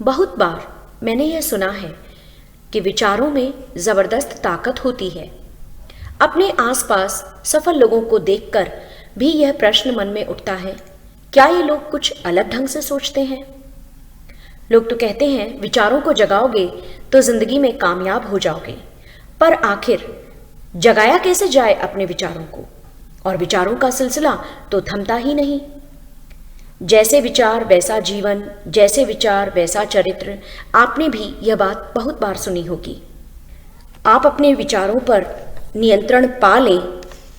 बहुत बार मैंने यह सुना है कि विचारों में जबरदस्त ताकत होती है। अपने आसपास सफल लोगों को देखकर भी यह प्रश्न मन में उठता है, क्या ये लोग कुछ अलग ढंग से सोचते हैं? लोग तो कहते हैं विचारों को जगाओगे तो जिंदगी में कामयाब हो जाओगे, पर आखिर जगाया कैसे जाए अपने विचारों को? और विचारों का सिलसिला तो थमता ही नहीं। जैसे विचार वैसा जीवन, जैसे विचार वैसा चरित्र। आपने भी यह बात बहुत बार सुनी होगी। आप अपने विचारों पर नियंत्रण पा लें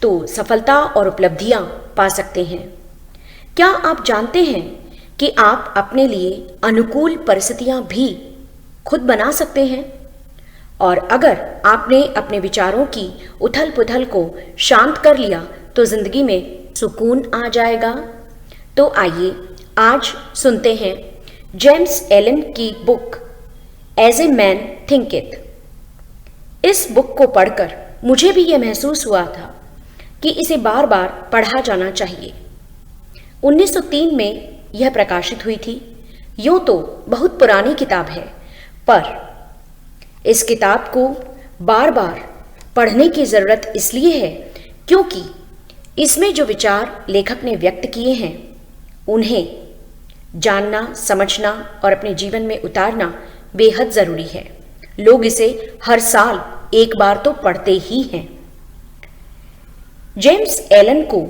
तो सफलता और उपलब्धियां पा सकते हैं। क्या आप जानते हैं कि आप अपने लिए अनुकूल परिस्थितियां भी खुद बना सकते हैं? और अगर आपने अपने विचारों की उथल पुथल को शांत कर लिया तो जिंदगी में सुकून आ जाएगा। तो आइए आज सुनते हैं जेम्स एलन की बुक एज ए मैन थिंकिथ। इस बुक को पढ़कर मुझे भी यह महसूस हुआ था कि इसे बार बार पढ़ा जाना चाहिए। 1903 में यह प्रकाशित हुई थी। यूं तो बहुत पुरानी किताब है, पर इस किताब को बार बार पढ़ने की जरूरत इसलिए है क्योंकि इसमें जो विचार लेखक ने व्यक्त किए हैं उन्हें जानना, समझना और अपने जीवन में उतारना बेहद जरूरी है। लोग इसे हर साल एक बार तो पढ़ते ही हैं। जेम्स एलन को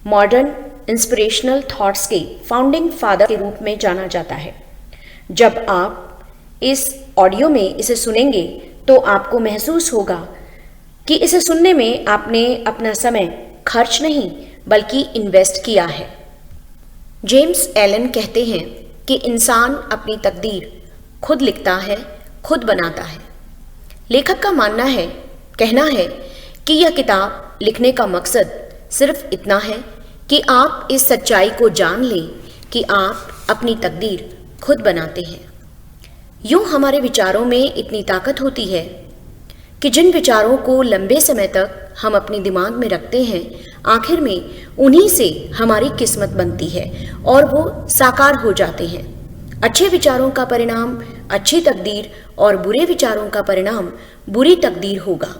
मॉडर्न इंस्पिरेशनल थॉट्स के फाउंडिंग फादर के रूप में जाना जाता है। जब आप इस ऑडियो में इसे सुनेंगे तो आपको महसूस होगा कि इसे सुनने में आपने अपना समय खर्च नहीं बल्कि इन्वेस्ट किया है। जेम्स एलन कहते हैं कि इंसान अपनी तकदीर खुद लिखता है, खुद बनाता है। लेखक का कहना है कि यह किताब लिखने का मकसद सिर्फ इतना है कि आप इस सच्चाई को जान लें कि आप अपनी तकदीर खुद बनाते हैं। यूं हमारे विचारों में इतनी ताकत होती है कि जिन विचारों को लंबे समय तक हम अपने दिमाग में रखते हैं, आखिर में उन्हीं से हमारी किस्मत बनती है और वो साकार हो जाते हैं। अच्छे विचारों का परिणाम अच्छी तकदीर और बुरे विचारों का परिणाम बुरी तकदीर होगा।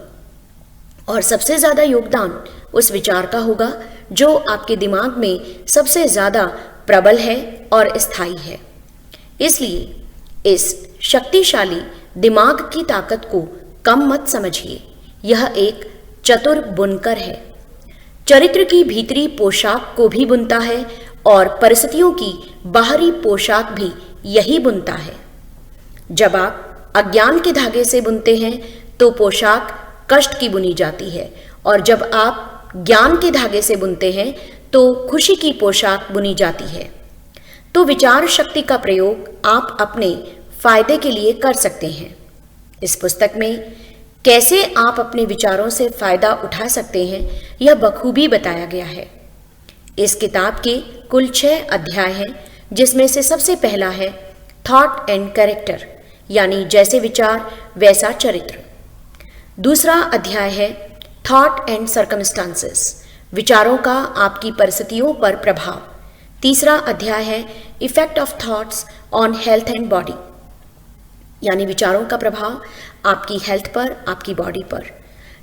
और सबसे ज़्यादा योगदान उस विचार का होगा जो आपके दिमाग में सबसे ज़्यादा प्रबल है और स्थायी है। इसलिए इस शक्तिशाली दिमाग की ताकत को कम मत समझिए। यह एक चतुर बुनकर है। चरित्र की भीतरी पोशाक को भी बुनता है और परिस्थितियों की बाहरी पोशाक भी यही बुनता है। जब आप अज्ञान के धागे से बुनते हैं तो पोशाक कष्ट की बुनी जाती है, और जब आप ज्ञान के धागे से बुनते हैं तो खुशी की पोशाक बुनी जाती है। तो विचार शक्ति का प्रयोग आप अपने फायदे के लिए कर सकते हैं। इस पुस्तक में कैसे आप अपने विचारों से फायदा उठा सकते हैं यह बखूबी बताया गया है। इस किताब के कुल 6 अध्याय हैं, जिसमें से सबसे पहला है थॉट एंड कैरेक्टर, यानी जैसे विचार वैसा चरित्र। दूसरा अध्याय है थॉट एंड सर्कमस्टांसेस, विचारों का आपकी परिस्थितियों पर प्रभाव। तीसरा अध्याय है effect of thoughts on health and body, यानी विचारों का प्रभाव आपकी हेल्थ पर, आपकी बॉडी पर।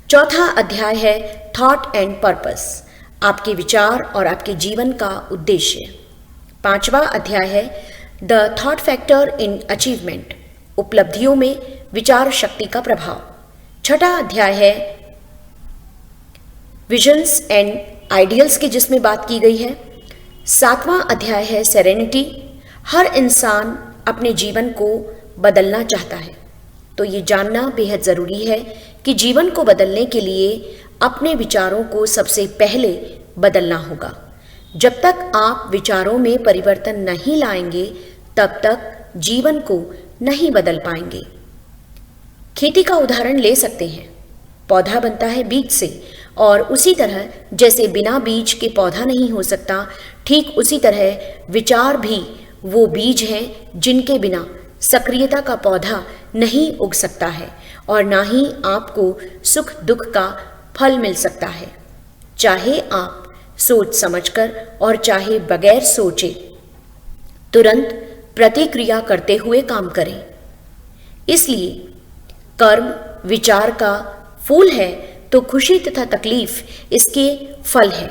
चौथा अध्याय है थॉट एंड पर्पस, आपके विचार और आपके जीवन का उद्देश्य। पांचवा अध्याय है the thought factor in achievement, उपलब्धियों में विचार शक्ति का प्रभाव। छठा अध्याय है विजन्स एंड आइडियल्स की, जिसमें बात की गई है। सातवां अध्याय है सेरेनिटी, हर इंसान अपने जीवन को बदलना चाहता है, तो ये जानना बेहद ज़रूरी है कि जीवन को बदलने के लिए अपने विचारों को सबसे पहले बदलना होगा। जब तक आप विचारों में परिवर्तन नहीं लाएंगे तब तक जीवन को नहीं बदल पाएंगे। खेती का उदाहरण ले सकते हैं। पौधा बनता है बीज से, और उसी तरह जैसे बिना बीज के पौधा नहीं हो सकता, ठीक उसी तरह विचार भी वो बीज हैं जिनके बिना सक्रियता का पौधा नहीं उग सकता है, और ना ही आपको सुख दुख का फल मिल सकता है। चाहे आप सोच समझकर और चाहे बगैर सोचे तुरंत प्रतिक्रिया करते हुए काम करें। इसलिए कर्म विचार का फूल है तो खुशी तथा तकलीफ इसके फल है।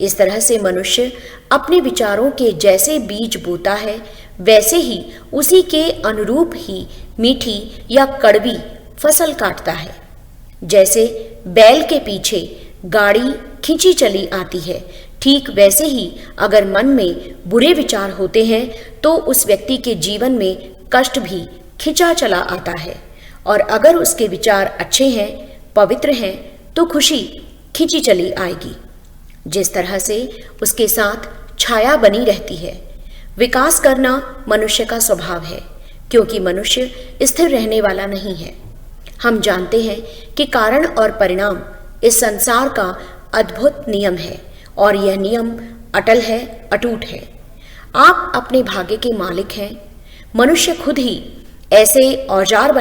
इस तरह से मनुष्य अपने विचारों के जैसे बीज बोता है वैसे ही उसी के अनुरूप ही मीठी या कड़वी फसल काटता है। जैसे बैल के पीछे गाड़ी खींची चली आती है, ठीक वैसे ही अगर मन में बुरे विचार होते हैं तो उस व्यक्ति के जीवन में कष्ट भी खिंचा चला आता है, और अगर उसके विचार अच्छे हैं, पवित्र हैं, तो खुशी खिंची चली आएगी। जिस तरह से उसके साथ छाया बनी रहती है। विकास करना मनुष्य का स्वभाव है, क्योंकि मनुष्य स्थिर रहने वाला नहीं है। हम जानते हैं कि कारण और परिणाम इस संसार का अद्भुत नियम है, और यह नियम अटल है, अटूट है। आप अपने भाग्य के मालिक हैं। मनुष्य खुद ही ऐसे औजार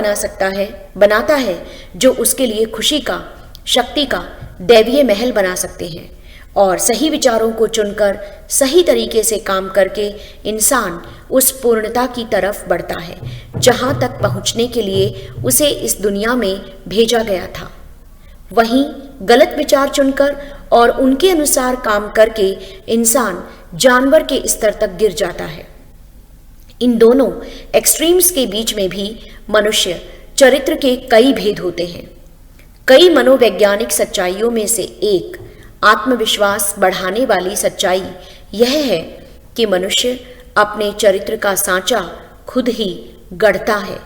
बनाता है जो उसके लिए खुशी का, शक्ति का दैवीय महल बना सकते हैं, और सही विचारों को चुनकर सही तरीके से काम करके इंसान उस पूर्णता की तरफ बढ़ता है जहां तक पहुंचने के लिए उसे इस दुनिया में भेजा गया था। वहीं गलत विचार चुनकर और उनके अनुसार काम करके इंसान जानवर के स्तर तक गिर जाता है। इन दोनों एक्सट्रीम्स के बीच में भी मनुष्य चरित्र के कई भेद होते हैं। कई मनोवैज्ञानिक सच्चाइयों में से एक आत्मविश्वास बढ़ाने वाली सच्चाई यह है कि मनुष्य अपने चरित्र का सांचा खुद ही गढ़ता है।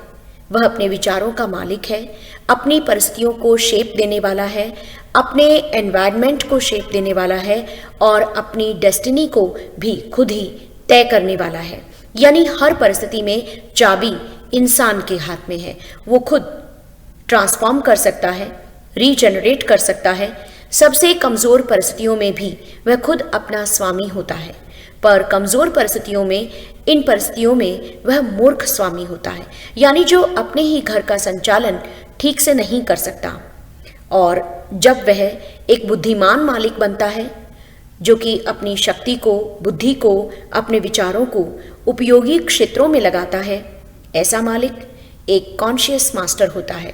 वह अपने विचारों का मालिक है, अपनी परिस्थितियों को शेप देने वाला है, अपने एनवायरनमेंट को शेप देने वाला है, और अपनी डेस्टिनी को भी खुद ही तय करने वाला है। यानी हर परिस्थिति में चाबी इंसान के हाथ में है। वो खुद ट्रांसफॉर्म कर सकता है, रीजनरेट कर सकता है। सबसे कमजोर परिस्थितियों में भी वह खुद अपना स्वामी होता है, पर कमजोर परिस्थितियों में, इन परिस्थितियों में वह मूर्ख स्वामी होता है, यानी जो अपने ही घर का संचालन ठीक से नहीं कर सकता। और जब वह एक बुद्धिमान मालिक बनता है जो कि अपनी शक्ति को, बुद्धि को, अपने विचारों को उपयोगी क्षेत्रों में लगाता है, ऐसा मालिक एक कॉन्शियस मास्टर होता है।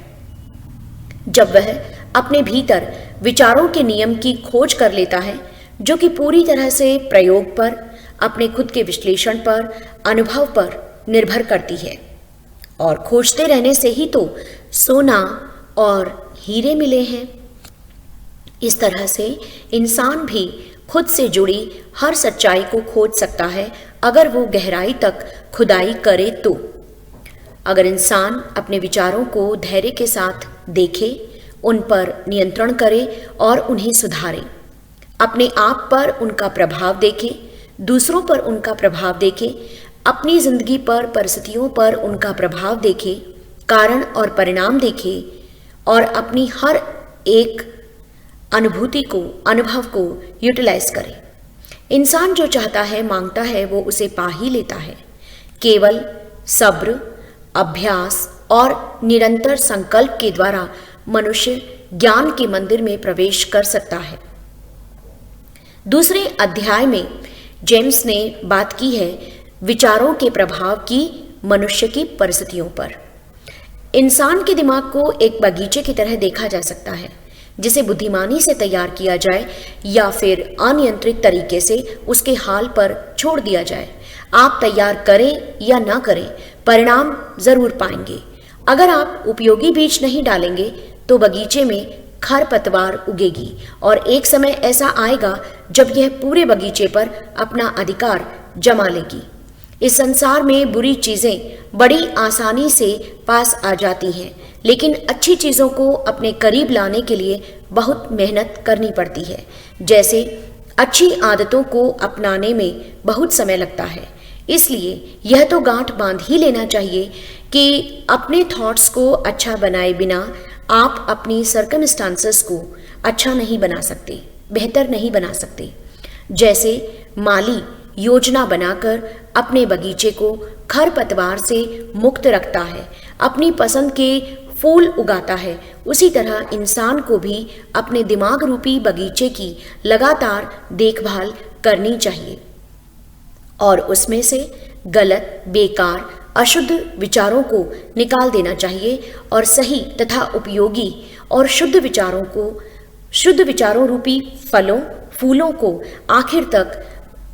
जब वह अपने भीतर विचारों के नियम की खोज कर लेता है, जो कि पूरी तरह से प्रयोग पर, अपने खुद के विश्लेषण पर, अनुभव पर निर्भर करती है। और खोजते रहने से ही तो सोना और हीरे मिले हैं। इस तरह से इंसान भी खुद से जुड़ी हर सच्चाई को खोज सकता है अगर वो गहराई तक खुदाई करे तो। अगर इंसान अपने विचारों को धैर्य के साथ देखे, उन पर नियंत्रण करे और उन्हें सुधारे, अपने आप पर उनका प्रभाव देखे, दूसरों पर उनका प्रभाव देखे, अपनी जिंदगी पर, परिस्थितियों पर उनका प्रभाव देखे, कारण और परिणाम देखे, और अपनी हर एक अनुभूति को, अनुभव को यूटिलाइज करे। इंसान जो चाहता है, मांगता है, वो उसे पा ही लेता है। केवल सब्र, अभ्यास और निरंतर संकल्प के द्वारा मनुष्य ज्ञान के मंदिर में प्रवेश कर सकता है। दूसरे अध्याय में जेम्स ने बात की है विचारों के प्रभाव की मनुष्य की परिस्थितियों पर। इंसान के दिमाग को एक बगीचे की तरह देखा जा सकता है, जिसे बुद्धिमानी से तैयार किया जाए या फिर अनियंत्रित तरीके से उसके हाल पर छोड़ दिया जाए। आप तैयार करें या ना करें, परिणाम जरूर पाएंगे। अगर आप उपयोगी बीज नहीं डालेंगे तो बगीचे में खरपतवार उगेगी, और एक समय ऐसा आएगा जब यह पूरे बगीचे पर अपना अधिकार जमा लेगी। इस संसार में बुरी चीजें बड़ी आसानी से पास आ जाती हैं, लेकिन अच्छी चीजों को अपने करीब लाने के लिए बहुत मेहनत करनी पड़ती है। जैसे अच्छी आदतों को अपनाने में बहुत समय लगता है। इसलिए यह तो गांठ बांध ही लेना चाहिए कि अपने थॉट्स को अच्छा बनाए बिना आप अपनी सर्कमस्टांसेस को अच्छा नहीं बना सकते, बेहतर नहीं बना सकते। जैसे माली योजना बनाकर अपने बगीचे को खरपतवार से मुक्त रखता है, अपनी पसंद के फूल उगाता है, उसी तरह इंसान को भी अपने दिमाग रूपी बगीचे की लगातार देखभाल करनी चाहिए और उसमें से गलत, बेकार, अशुद्ध विचारों को निकाल देना चाहिए और सही तथा उपयोगी और शुद्ध विचारों रूपी फूलों को आखिर तक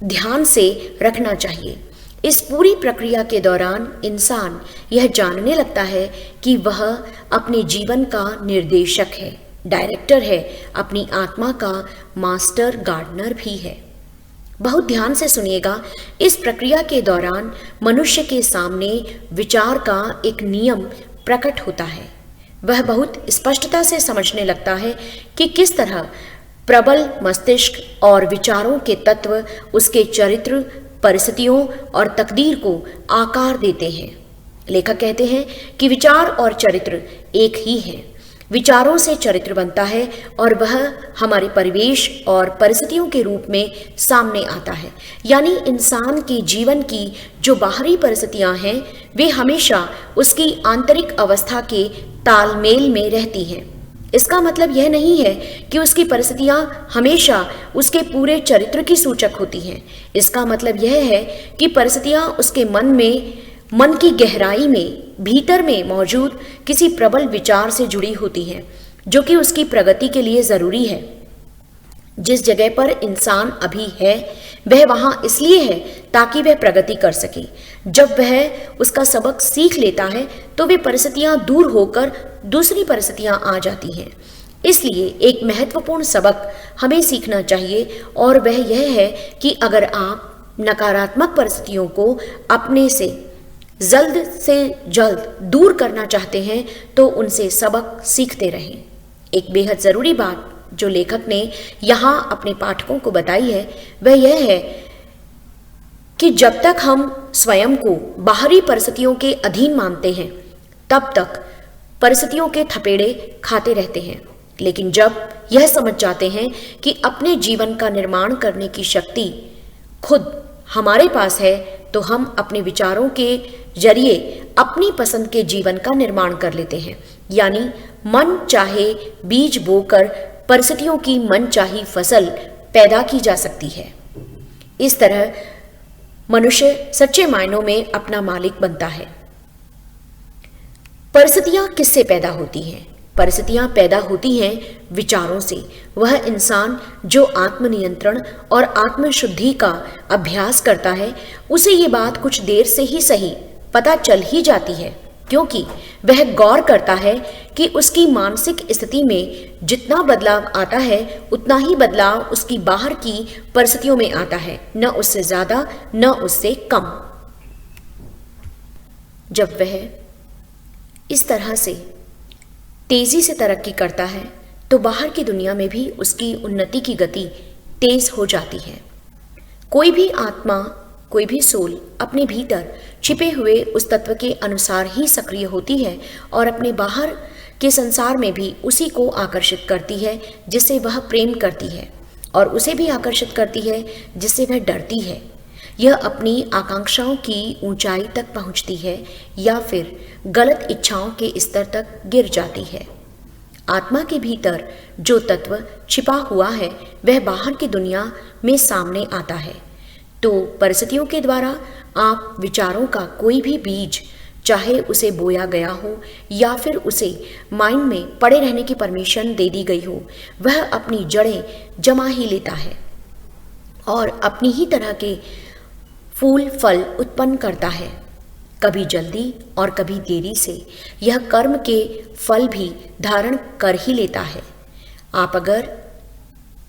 ध्यान से रखना चाहिए। इस पूरी प्रक्रिया के दौरान इंसान यह जानने लगता है कि वह अपने जीवन का निर्देशक है, डायरेक्टर है, अपनी आत्मा का मास्टर गार्डनर भी है। बहुत ध्यान से सुनिएगा। इस प्रक्रिया के दौरान मनुष्य के सामने विचार का एक नियम प्रकट होता है। वह बहुत स्पष्टता से समझने लगता है कि किस तरह प्रबल मस्तिष्क और विचारों के तत्व उसके चरित्र, परिस्थितियों और तकदीर को आकार देते हैं। लेखक कहते हैं कि विचार और चरित्र एक ही हैं। विचारों से चरित्र बनता है और वह हमारे परिवेश और परिस्थितियों के रूप में सामने आता है। यानी इंसान के जीवन की जो बाहरी परिस्थितियां हैं वे हमेशा उसकी आंतरिक अवस्था के तालमेल में रहती हैं। इसका मतलब यह नहीं है कि उसकी परिस्थितियां हमेशा उसके पूरे चरित्र की सूचक होती हैं। इसका मतलब यह है कि परिस्थितियां उसके मन की गहराई में, भीतर में मौजूद किसी प्रबल विचार से जुड़ी होती हैं, जो कि उसकी प्रगति के लिए जरूरी है। जिस जगह पर इंसान अभी है वह वहां इसलिए है ताकि वह प्रगति कर सके। जब वह उसका सबक सीख लेता है तो वे परिस्थितियां दूर होकर दूसरी परिस्थितियां आ जाती हैं। इसलिए एक महत्वपूर्ण सबक हमें सीखना चाहिए और वह यह है कि अगर आप नकारात्मक परिस्थितियों को अपने से जल्द दूर करना चाहते हैं तो उनसे सबक सीखते रहें। एक बेहद ज़रूरी बात जो लेखक ने यहाँ अपने पाठकों को बताई है वह यह है कि जब तक हम स्वयं को बाहरी परिस्थितियों के अधीन मानते हैं तब तक परिस्थितियों के थपेड़े खाते रहते हैं। लेकिन जब यह समझ जाते हैं कि अपने जीवन का निर्माण करने की शक्ति खुद हमारे पास है तो हम अपने विचारों के जरिए अपनी पसंद के जीवन का निर्माण कर लेते हैं। यानी मन चाहे बीज बोकर परिस्थितियों की मनचाही फसल पैदा की जा सकती है। इस तरह मनुष्य सच्चे मायनों में अपना मालिक बनता है। परिस्थितियां किससे पैदा होती हैं? परिस्थितियां पैदा होती हैं विचारों से। वह इंसान जो आत्मनियंत्रण और आत्मशुद्धि का अभ्यास करता है उसे ये बात कुछ देर से ही सही पता चल ही जाती है, क्योंकि वह गौर करता है कि उसकी मानसिक स्थिति में जितना बदलाव आता है उतना ही बदलाव उसकी बाहर की परिस्थितियों में आता है, न उससे ज्यादा न उससे कम। जब वह इस तरह से तेजी से तरक्की करता है तो बाहर की दुनिया में भी उसकी उन्नति की गति तेज हो जाती है। कोई भी आत्मा, कोई भी सोल अपने भीतर छिपे हुए उस तत्व के अनुसार ही सक्रिय होती है और अपने बाहर के संसार में भी उसी को आकर्षित करती है जिससे वह प्रेम करती है, और उसे भी आकर्षित करती है जिससे वह डरती है। यह अपनी आकांक्षाओं की ऊंचाई तक पहुंचती है या फिर गलत इच्छाओं के स्तर तक गिर जाती है। आत्मा के भीतर जो तत्व छिपा हुआ है वह बाहर की दुनिया में सामने आता है। तो परिस्थितियों के द्वारा आप विचारों का कोई भी बीज, चाहे उसे बोया गया हो या फिर उसे माइंड में पड़े रहने की परमिशन दे दी गई हो, वह अपनी जड़ें जमा ही लेता है और अपनी ही तरह के फूल फल उत्पन्न करता है, कभी जल्दी और कभी देरी से। यह कर्म के फल भी धारण कर ही लेता है। आप अगर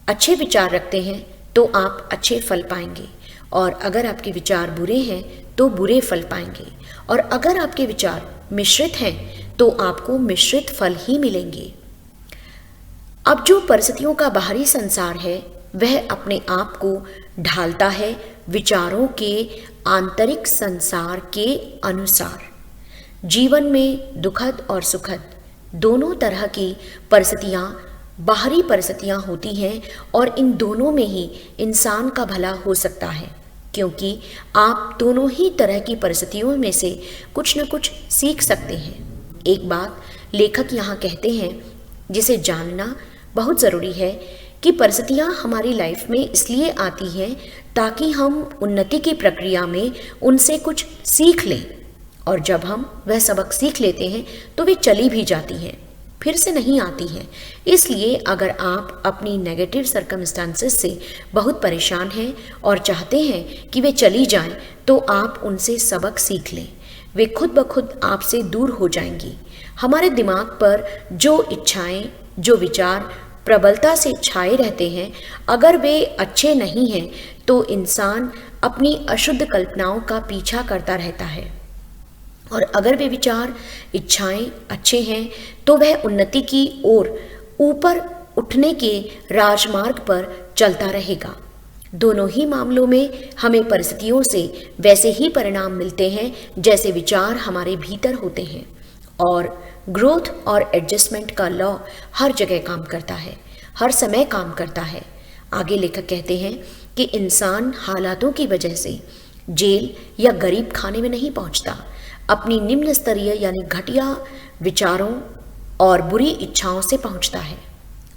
अच्छे विचार रखते हैं तो आप अच्छे फल पाएंगे, और अगर आपके विचार बुरे हैं तो बुरे फल पाएंगे, और अगर आपके विचार मिश्रित हैं तो आपको मिश्रित फल ही मिलेंगे। अब जो परिस्थितियों का बाहरी संसार है वह अपने आप को ढालता है विचारों के आंतरिक संसार के अनुसार। जीवन में दुखद और सुखद दोनों तरह की परिस्थितियां, बाहरी परिस्थितियां होती हैं, और इन दोनों में ही इंसान का भला हो सकता है, क्योंकि आप दोनों ही तरह की परिस्थितियों में से कुछ न कुछ सीख सकते हैं। एक बात लेखक यहाँ कहते हैं जिसे जानना बहुत ज़रूरी है कि परिस्थितियाँ हमारी लाइफ में इसलिए आती हैं ताकि हम उन्नति की प्रक्रिया में उनसे कुछ सीख लें, और जब हम वह सबक सीख लेते हैं तो वे चली भी जाती हैं, फिर से नहीं आती हैं। इसलिए अगर आप अपनी नेगेटिव सर्कमस्टांसेस से बहुत परेशान हैं और चाहते हैं कि वे चली जाएं, तो आप उनसे सबक सीख लें। वे खुद ब खुद आपसे दूर हो जाएंगी। हमारे दिमाग पर जो इच्छाएं, जो विचार प्रबलता से छाए रहते हैं, अगर वे अच्छे नहीं हैं तो इंसान अपनी अशुद्ध कल्पनाओं का पीछा करता रहता है, और अगर वे विचार, इच्छाएं अच्छे हैं तो वह उन्नति की ओर ऊपर उठने के राजमार्ग पर चलता रहेगा। दोनों ही मामलों में हमें परिस्थितियों से वैसे ही परिणाम मिलते हैं जैसे विचार हमारे भीतर होते हैं, और ग्रोथ और एडजस्टमेंट का लॉ हर जगह काम करता है, हर समय काम करता है। आगे लेखक कहते हैं कि इंसान हालातों की वजह से जेल या गरीब खाने में नहीं पहुंचता, अपनी निम्न स्तरीय यानी घटिया विचारों और बुरी इच्छाओं से पहुंचता है।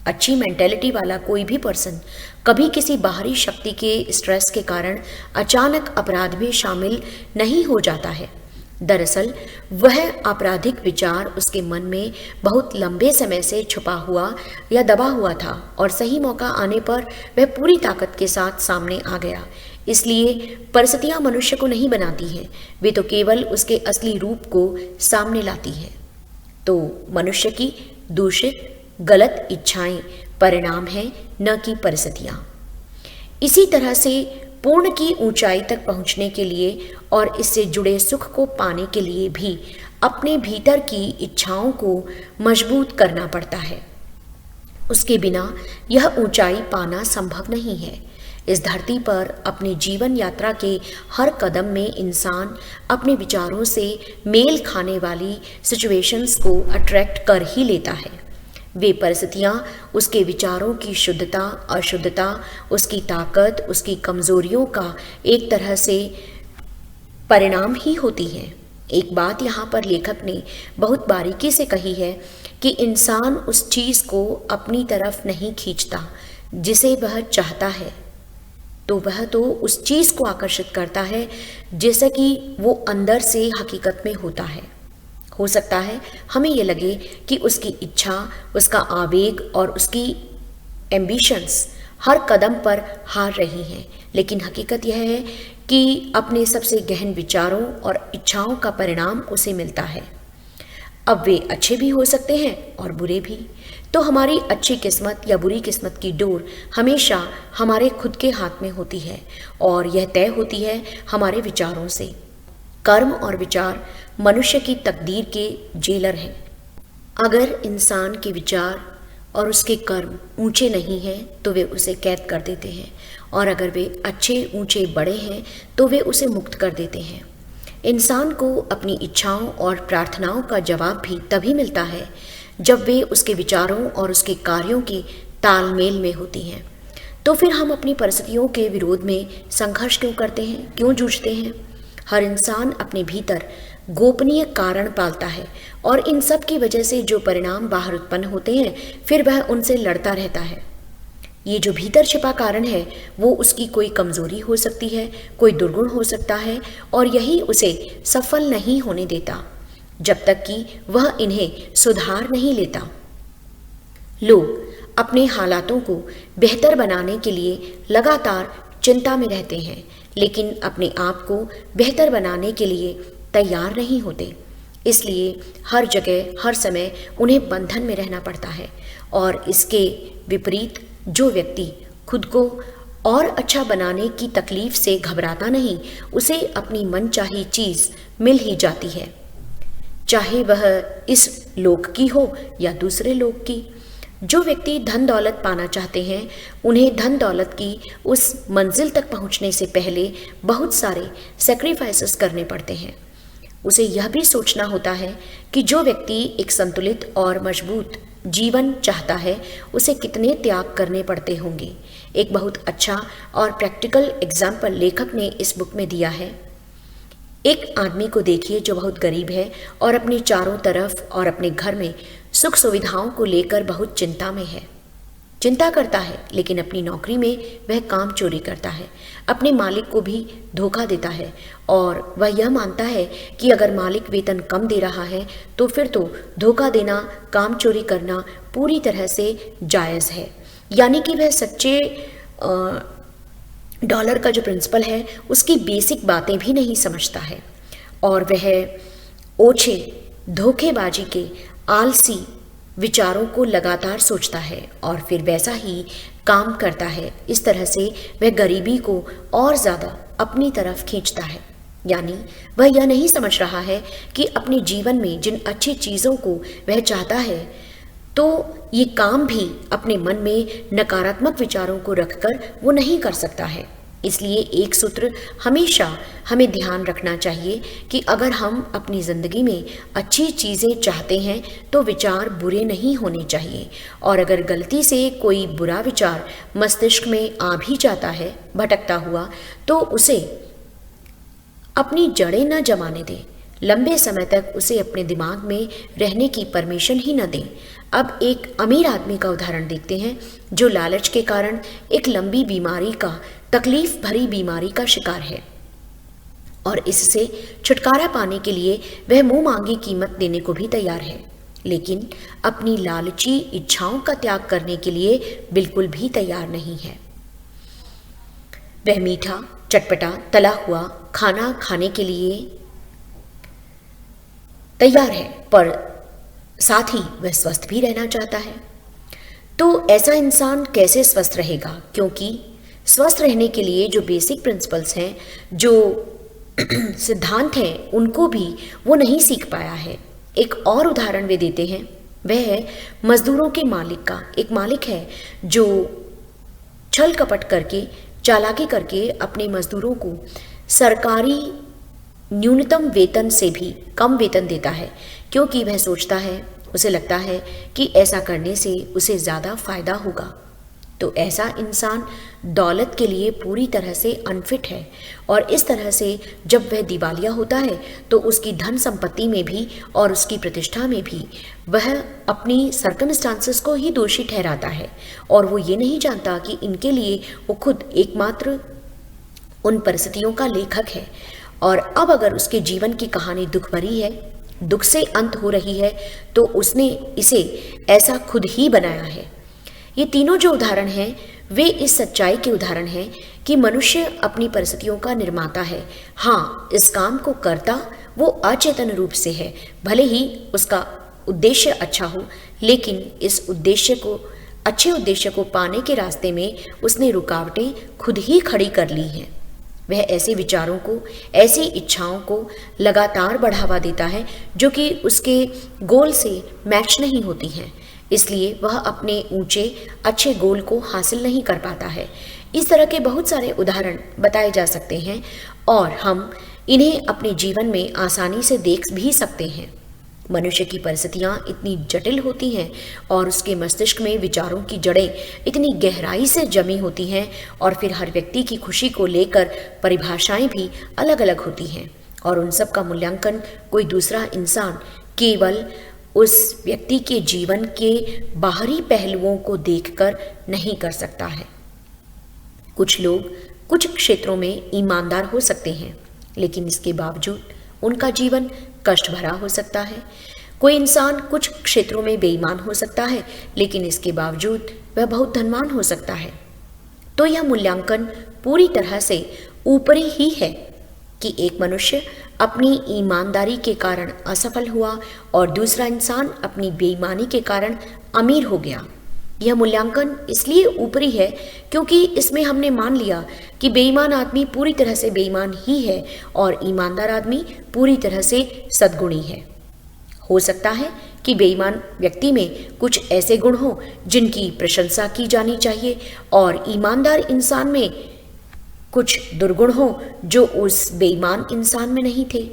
अच्छी मेंटेलिटी वाला कोई भी पर्सन कभी किसी बाहरी शक्ति के स्ट्रेस के कारण अचानक अपराध में शामिल नहीं हो जाता है। दरअसल वह आपराधिक विचार उसके मन में बहुत लंबे समय से छुपा हुआ या दबा हुआ था, और सही मौका आने पर वह पूरी ताकत के साथ सामने आ गया। इसलिए परिस्थितियां मनुष्य को नहीं बनाती हैं, वे तो केवल उसके असली रूप को सामने लाती हैं। तो मनुष्य की दूषित गलत इच्छाएं परिणाम हैं, न कि परिस्थितियां। इसी तरह से पूर्ण की ऊंचाई तक पहुंचने के लिए और इससे जुड़े सुख को पाने के लिए भी अपने भीतर की इच्छाओं को मजबूत करना पड़ता है। उसके बिना यह ऊंचाई पाना संभव नहीं है। इस धरती पर अपनी जीवन यात्रा के हर कदम में इंसान अपने विचारों से मेल खाने वाली सिचुएशंस को अट्रैक्ट कर ही लेता है। वे परिस्थितियाँ उसके विचारों की शुद्धता, अशुद्धता, उसकी ताकत, उसकी कमजोरियों का एक तरह से परिणाम ही होती हैं। एक बात यहाँ पर लेखक ने बहुत बारीकी से कही है कि इंसान उस चीज़ को अपनी तरफ नहीं खींचता जिसे वह चाहता है, तो वह तो उस चीज़ को आकर्षित करता है जैसा कि वो अंदर से हकीकत में होता है। हो सकता है हमें ये लगे कि उसकी इच्छा, उसका आवेग और उसकी एम्बिशंस हर कदम पर हार रही हैं, लेकिन हकीकत यह है कि अपने सबसे गहन विचारों और इच्छाओं का परिणाम उसे मिलता है। अब वे अच्छे भी हो सकते हैं और बुरे भी। तो हमारी अच्छी किस्मत या बुरी किस्मत की डोर हमेशा हमारे खुद के हाथ में होती है, और यह तय होती है हमारे विचारों से। कर्म और विचार मनुष्य की तकदीर के जेलर हैं। अगर इंसान के विचार और उसके कर्म ऊंचे नहीं हैं तो वे उसे कैद कर देते हैं, और अगर वे अच्छे, ऊंचे, बड़े हैं तो वे उसे मुक्त कर देते हैं। इंसान को अपनी इच्छाओं और प्रार्थनाओं का जवाब भी तभी मिलता है जब वे उसके विचारों और उसके कार्यों के तालमेल में होती हैं। तो फिर हम अपनी परिस्थितियों के विरोध में संघर्ष क्यों करते हैं, क्यों जूझते हैं? हर इंसान अपने भीतर गोपनीय कारण पालता है, और इन सब की वजह से जो परिणाम बाहर उत्पन्न होते हैं फिर वह उनसे लड़ता रहता है। ये जो भीतर छिपा कारण है वो उसकी कोई कमजोरी हो सकती है, कोई दुर्गुण हो सकता है, और यही उसे सफल नहीं होने देता जब तक कि वह इन्हें सुधार नहीं लेता। लोग अपने हालातों को बेहतर बनाने के लिए लगातार चिंता में रहते हैं, लेकिन अपने आप को बेहतर बनाने के लिए तैयार नहीं होते। इसलिए हर जगह, हर समय उन्हें बंधन में रहना पड़ता है। और इसके विपरीत जो व्यक्ति खुद को और अच्छा बनाने की तकलीफ से घबराता नहीं, उसे अपनी मनचाही चीज़ मिल ही जाती है, चाहे वह इस लोक की हो या दूसरे लोक की। जो व्यक्ति धन दौलत पाना चाहते हैं, उन्हें धन दौलत की उस मंजिल तक पहुंचने से पहले बहुत सारे सेक्रीफाइसेस करने पड़ते हैं। उसे यह भी सोचना होता है कि जो व्यक्ति एक संतुलित और मजबूत जीवन चाहता है, उसे कितने त्याग करने पड़ते होंगे। एक बहुत अच्छा और प्रैक्टिकल एग्जाम्पल लेखक ने इस बुक में दिया है। एक आदमी को देखिए जो बहुत गरीब है और अपने चारों तरफ और अपने घर में सुख सुविधाओं को लेकर बहुत चिंता में है। चिंता करता है, लेकिन अपनी नौकरी में वह काम चोरी करता है, अपने मालिक को भी धोखा देता है और वह यह मानता है कि अगर मालिक वेतन कम दे रहा है तो फिर तो धोखा देना, काम चोरी करना पूरी तरह से जायज़ है। यानी कि वह सच्चे डॉलर का जो प्रिंसिपल है उसकी बेसिक बातें भी नहीं समझता है और वह ओछे, धोखेबाजी के, आलसी विचारों को लगातार सोचता है और फिर वैसा ही काम करता है। इस तरह से वह गरीबी को और ज़्यादा अपनी तरफ खींचता है। यानी वह यह नहीं समझ रहा है कि अपने जीवन में जिन अच्छी चीज़ों को वह चाहता है तो ये काम भी अपने मन में नकारात्मक विचारों को रखकर वो नहीं कर सकता है। इसलिए एक सूत्र हमेशा हमें ध्यान रखना चाहिए कि अगर हम अपनी ज़िंदगी में अच्छी चीज़ें चाहते हैं तो विचार बुरे नहीं होने चाहिए, और अगर गलती से कोई बुरा विचार मस्तिष्क में आ भी जाता है भटकता हुआ तो उसे अपनी जड़ें न जमाने दें, लंबे समय तक उसे अपने दिमाग में रहने की परमिशन ही न दें। अब एक अमीर आदमी का उदाहरण देखते हैं जो लालच के कारण एक लंबी बीमारी का, तकलीफ भरी बीमारी का शिकार है और इससे छुटकारा पाने के लिए वह मुंह मांगी कीमत देने को भी तैयार है, लेकिन अपनी लालची इच्छाओं का त्याग करने के लिए बिल्कुल भी तैयार नहीं है। वह मीठा, चटपटा, तला हुआ खाना खाने के लिए तैयार है पर साथ ही वह स्वस्थ भी रहना चाहता है। तो ऐसा इंसान कैसे स्वस्थ रहेगा? क्योंकि स्वस्थ रहने के लिए जो बेसिक प्रिंसिपल्स हैं, जो सिद्धांत हैं, उनको भी वो नहीं सीख पाया है। एक और उदाहरण वे देते हैं, वह है मजदूरों के मालिक का। एक मालिक है जो छल कपट करके, चालाकी करके अपने मजदूरों को सरकारी न्यूनतम वेतन से भी कम वेतन देता है, क्योंकि वह सोचता है, उसे लगता है कि ऐसा करने से उसे ज़्यादा फायदा होगा। तो ऐसा इंसान दौलत के लिए पूरी तरह से अनफिट है और इस तरह से जब वह दिवालिया होता है तो उसकी धन संपत्ति में भी और उसकी प्रतिष्ठा में भी वह अपनी सर्कमस्टांसेस को ही दोषी ठहराता है और वो ये नहीं जानता कि इनके लिए वो खुद एकमात्र उन परिस्थितियों का लेखक है। और अब अगर उसके जीवन की कहानी दुख भरी है, दुख से अंत हो रही है, तो उसने इसे ऐसा खुद ही बनाया है। ये तीनों जो उदाहरण हैं वे इस सच्चाई के उदाहरण हैं कि मनुष्य अपनी परिस्थितियों का निर्माता है। हाँ, इस काम को करता वो अचेतन रूप से है, भले ही उसका उद्देश्य अच्छा हो, लेकिन इस अच्छे उद्देश्य को पाने के रास्ते में उसने रुकावटें खुद ही खड़ी कर ली हैं। वह ऐसे विचारों को, ऐसी इच्छाओं को लगातार बढ़ावा देता है जो कि उसके गोल से मैच नहीं होती हैं, इसलिए वह अपने ऊंचे अच्छे गोल को हासिल नहीं कर पाता है। इस तरह के बहुत सारे उदाहरण बताए जा सकते हैं और हम इन्हें अपने जीवन में आसानी से देख भी सकते हैं। मनुष्य की परिस्थितियाँ इतनी जटिल होती हैं और उसके मस्तिष्क में विचारों की जड़ें इतनी गहराई से जमी होती हैं और फिर हर व्यक्ति की खुशी को लेकर परिभाषाएं भी अलग अलग होती हैं और उन सब का मूल्यांकन कोई दूसरा इंसान केवल उस व्यक्ति के जीवन के बाहरी पहलुओं को देखकर नहीं कर सकता है। कुछ लोग कुछ क्षेत्रों में ईमानदार हो सकते हैं, लेकिन इसके बावजूद उनका जीवन कष्ट भरा हो सकता है। कोई इंसान कुछ क्षेत्रों में बेईमान हो सकता है, लेकिन इसके बावजूद वह बहुत धनवान हो सकता है। तो यह मूल्यांकन पूरी तरह से ऊपरी ही है कि एक मनुष्य अपनी ईमानदारी के कारण असफल हुआ और दूसरा इंसान अपनी बेईमानी के कारण अमीर हो गया। यह मूल्यांकन इसलिए ऊपरी है क्योंकि इसमें हमने मान लिया कि बेईमान आदमी पूरी तरह से बेईमान ही है और ईमानदार आदमी पूरी तरह से सद्गुणी है। हो सकता है कि बेईमान व्यक्ति में कुछ ऐसे गुण हों जिनकी प्रशंसा की जानी चाहिए और ईमानदार इंसान में कुछ दुर्गुण हों जो उस बेईमान इंसान में नहीं थे।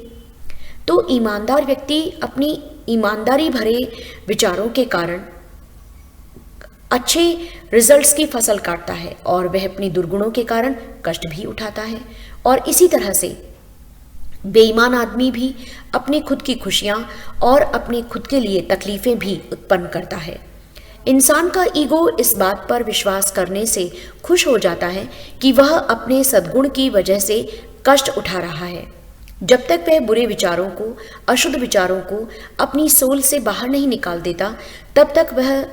तो ईमानदार व्यक्ति अपनी ईमानदारी भरे विचारों के कारण अच्छे रिजल्ट्स की फसल काटता है और वह अपनी दुर्गुणों के कारण कष्ट भी उठाता है। और इसी तरह से बेईमान आदमी भी अपनी खुद की खुशियां और अपने खुद के लिए तकलीफें भी उत्पन्न करता है। इंसान का ईगो इस बात पर विश्वास करने से खुश हो जाता है कि वह अपने सद्गुण की वजह से कष्ट उठा रहा है। जब तक वह बुरे विचारों को, अशुद्ध विचारों को अपनी सोल से बाहर नहीं निकाल देता, तब तक वह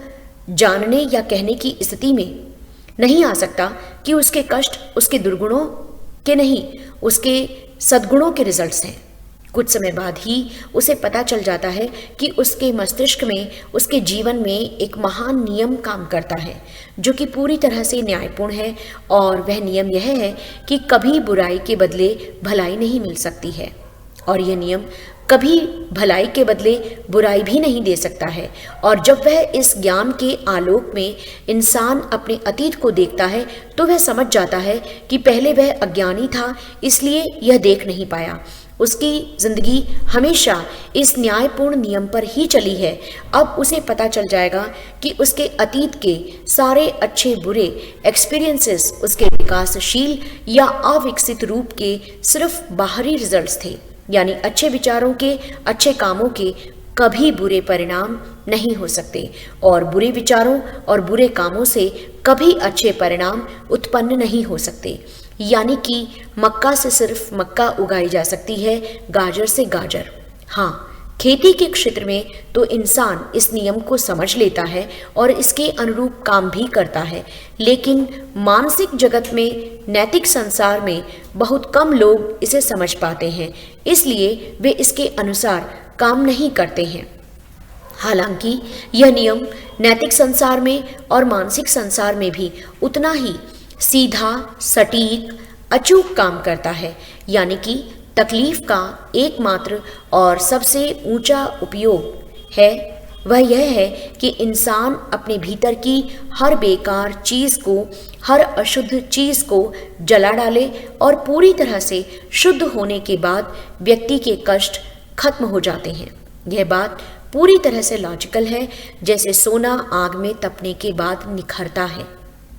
जानने या कहने की स्थिति में नहीं आ सकता कि उसके कष्ट उसके दुर्गुणों के नहीं, उसके सद्गुणों के रिजल्ट्स हैं। कुछ समय बाद ही उसे पता चल जाता है कि उसके मस्तिष्क में, उसके जीवन में एक महान नियम काम करता है जो कि पूरी तरह से न्यायपूर्ण है, और वह नियम यह है कि कभी बुराई के बदले भलाई नहीं मिल सकती है, और यह नियम कभी भलाई के बदले बुराई भी नहीं दे सकता है। और जब वह इस ज्ञान के आलोक में इंसान अपने अतीत को देखता है तो वह समझ जाता है कि पहले वह अज्ञानी था, इसलिए यह देख नहीं पाया। उसकी जिंदगी हमेशा इस न्यायपूर्ण नियम पर ही चली है। अब उसे पता चल जाएगा कि उसके अतीत के सारे अच्छे बुरे एक्सपीरियंसेस उसके विकासशील या अविकसित रूप के सिर्फ बाहरी रिजल्ट्स थे, यानी अच्छे विचारों के, अच्छे कामों के कभी बुरे परिणाम नहीं हो सकते, और बुरे विचारों और बुरे कामों से कभी अच्छे परिणाम उत्पन्न नहीं हो सकते। यानी कि मक्का से सिर्फ मक्का उगाई जा सकती है, गाजर से गाजर। हाँ, खेती के क्षेत्र में तो इंसान इस नियम को समझ लेता है और इसके अनुरूप काम भी करता है, लेकिन मानसिक जगत में, नैतिक संसार में बहुत कम लोग इसे समझ पाते हैं, इसलिए वे इसके अनुसार काम नहीं करते हैं। हालांकि यह नियम नैतिक संसार में और मानसिक संसार में भी उतना ही सीधा, सटीक, अचूक काम करता है। यानी कि तकलीफ का एकमात्र और सबसे ऊंचा उपयोग है वह यह है कि इंसान अपने भीतर की हर बेकार चीज़ को, हर अशुद्ध चीज़ को जला डाले, और पूरी तरह से शुद्ध होने के बाद व्यक्ति के कष्ट खत्म हो जाते हैं। यह बात पूरी तरह से लॉजिकल है, जैसे सोना आग में तपने के बाद निखरता है।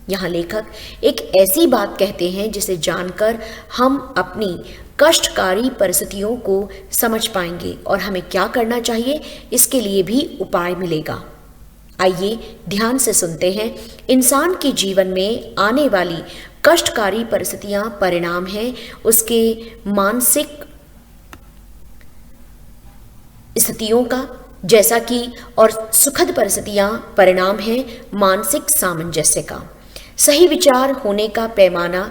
यहाँ लेखक एक ऐसी बात कहते हैं जिसे जानकर हम अपनी कष्टकारी परिस्थितियों को समझ पाएंगे और हमें क्या करना चाहिए इसके लिए भी उपाय मिलेगा। आइए ध्यान से सुनते हैं। इंसान के जीवन में आने वाली कष्टकारी परिस्थितियां परिणाम हैं उसके मानसिक स्थितियों का, जैसा कि और सुखद परिस्थितियां परिणाम हैं मानसिक सामंजस्य का। सही विचार होने का पैमाना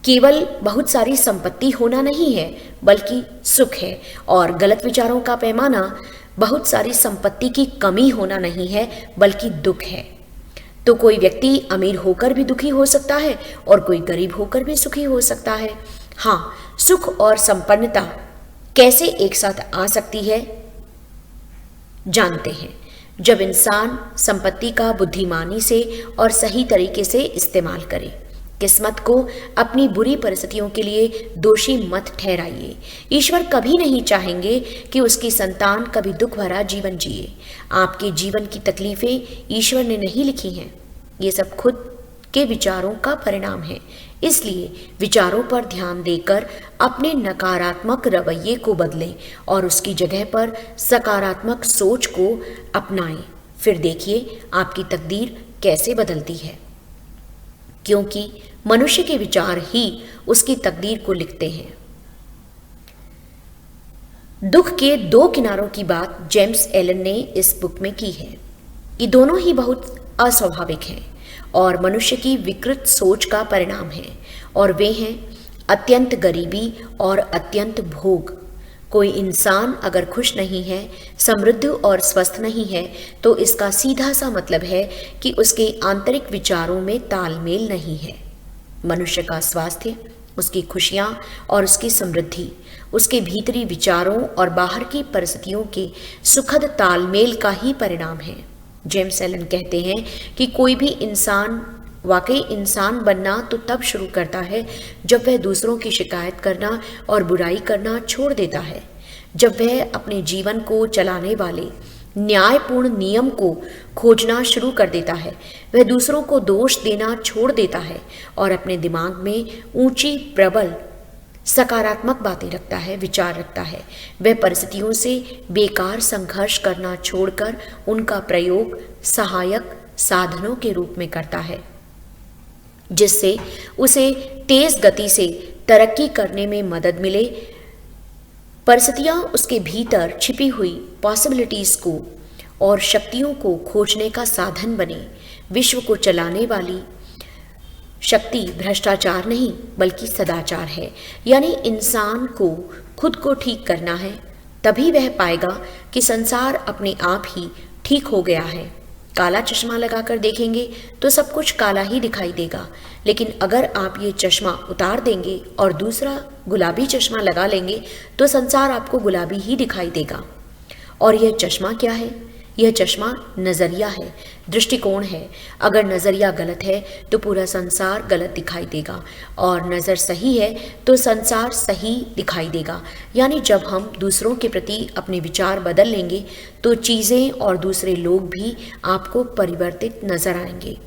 केवल बहुत सारी संपत्ति होना नहीं है, बल्कि सुख है, और गलत विचारों का पैमाना बहुत सारी संपत्ति की कमी होना नहीं है, बल्कि दुख है। तो कोई व्यक्ति अमीर होकर भी दुखी हो सकता है और कोई गरीब होकर भी सुखी हो सकता है। हाँ, सुख और संपन्नता कैसे एक साथ आ सकती है जानते हैं। जब इंसान संपत्ति का बुद्धिमानी से और सही तरीके से इस्तेमाल करे। किस्मत को अपनी बुरी परिस्थितियों के लिए दोषी मत ठहराइए। ईश्वर कभी नहीं चाहेंगे कि उसकी संतान कभी दुख भरा जीवन जिए। आपके जीवन की तकलीफें ईश्वर ने नहीं लिखी हैं, ये सब खुद के विचारों का परिणाम है। इसलिए विचारों पर ध्यान देकर अपने नकारात्मक रवैये को बदलें और उसकी जगह पर सकारात्मक सोच को अपनाएं। फिर देखिए आपकी तकदीर कैसे बदलती है, क्योंकि मनुष्य के विचार ही उसकी तकदीर को लिखते हैं। दुख के दो किनारों की बात जेम्स एलन ने इस बुक में की है कि दोनों ही बहुत अस्वाभाविक हैं और मनुष्य की विकृत सोच का परिणाम है, और वे हैं अत्यंत गरीबी और अत्यंत भोग। कोई इंसान अगर खुश नहीं है, समृद्ध और स्वस्थ नहीं है, तो इसका सीधा सा मतलब है कि उसके आंतरिक विचारों में तालमेल नहीं है। मनुष्य का स्वास्थ्य, उसकी खुशियाँ और उसकी समृद्धि उसके भीतरी विचारों और बाहर की परिस्थितियों के सुखद तालमेल का ही परिणाम है। जेम्स एलन कहते हैं कि कोई भी इंसान वाकई इंसान बनना तो तब शुरू करता है जब वह दूसरों की शिकायत करना और बुराई करना छोड़ देता है, जब वह अपने जीवन को चलाने वाले न्यायपूर्ण नियम को खोजना शुरू कर देता है, वह दूसरों को दोष देना छोड़ देता है और अपने दिमाग में ऊंची, प्रबल, सकारात्मक बातें रखता है, विचार रखता है। वह परिस्थितियों से बेकार संघर्ष करना छोड़कर उनका प्रयोग सहायक साधनों के रूप में करता है, जिससे उसे तेज गति से तरक्की करने में मदद मिले। परिस्थितियां उसके भीतर छिपी हुई पॉसिबिलिटीज को और शक्तियों को खोजने का साधन बने। विश्व को चलाने वाली शक्ति भ्रष्टाचार नहीं बल्कि सदाचार है, यानी इंसान को खुद को ठीक करना है, तभी वह पाएगा कि संसार अपने आप ही ठीक हो गया है। काला चश्मा लगाकर देखेंगे तो सब कुछ काला ही दिखाई देगा, लेकिन अगर आप ये चश्मा उतार देंगे और दूसरा गुलाबी चश्मा लगा लेंगे तो संसार आपको गुलाबी ही दिखाई देगा। और यह चश्मा क्या है? यह चश्मा नज़रिया है, दृष्टिकोण है। अगर नज़रिया गलत है तो पूरा संसार गलत दिखाई देगा, और नज़र सही है तो संसार सही दिखाई देगा। यानी जब हम दूसरों के प्रति अपने विचार बदल लेंगे तो चीज़ें और दूसरे लोग भी आपको परिवर्तित नज़र आएंगे।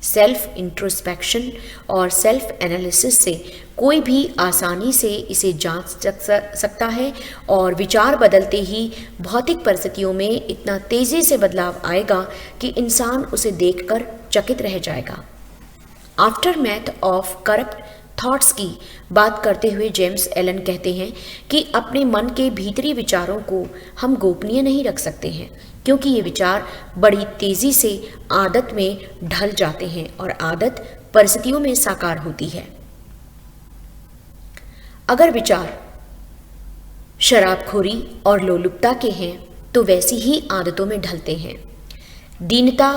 सेल्फ इंट्रोस्पेक्शन और सेल्फ एनालिसिस से कोई भी आसानी से इसे जांच सकता है, और विचार बदलते ही भौतिक परिस्थितियों में इतना तेज़ी से बदलाव आएगा कि इंसान उसे देखकर चकित रह जाएगा। आफ्टरमैथ ऑफ करप्ट थॉट्स की बात करते हुए जेम्स एलन कहते हैं कि अपने मन के भीतरी विचारों को हम गोपनीय नहीं रख सकते हैं, क्योंकि ये विचार बड़ी तेज़ी से आदत में ढल जाते हैं और आदत परिस्थितियों में साकार होती है। अगर विचार शराबखोरी और लोलुपता के हैं तो वैसी ही आदतों में ढलते हैं। दीनता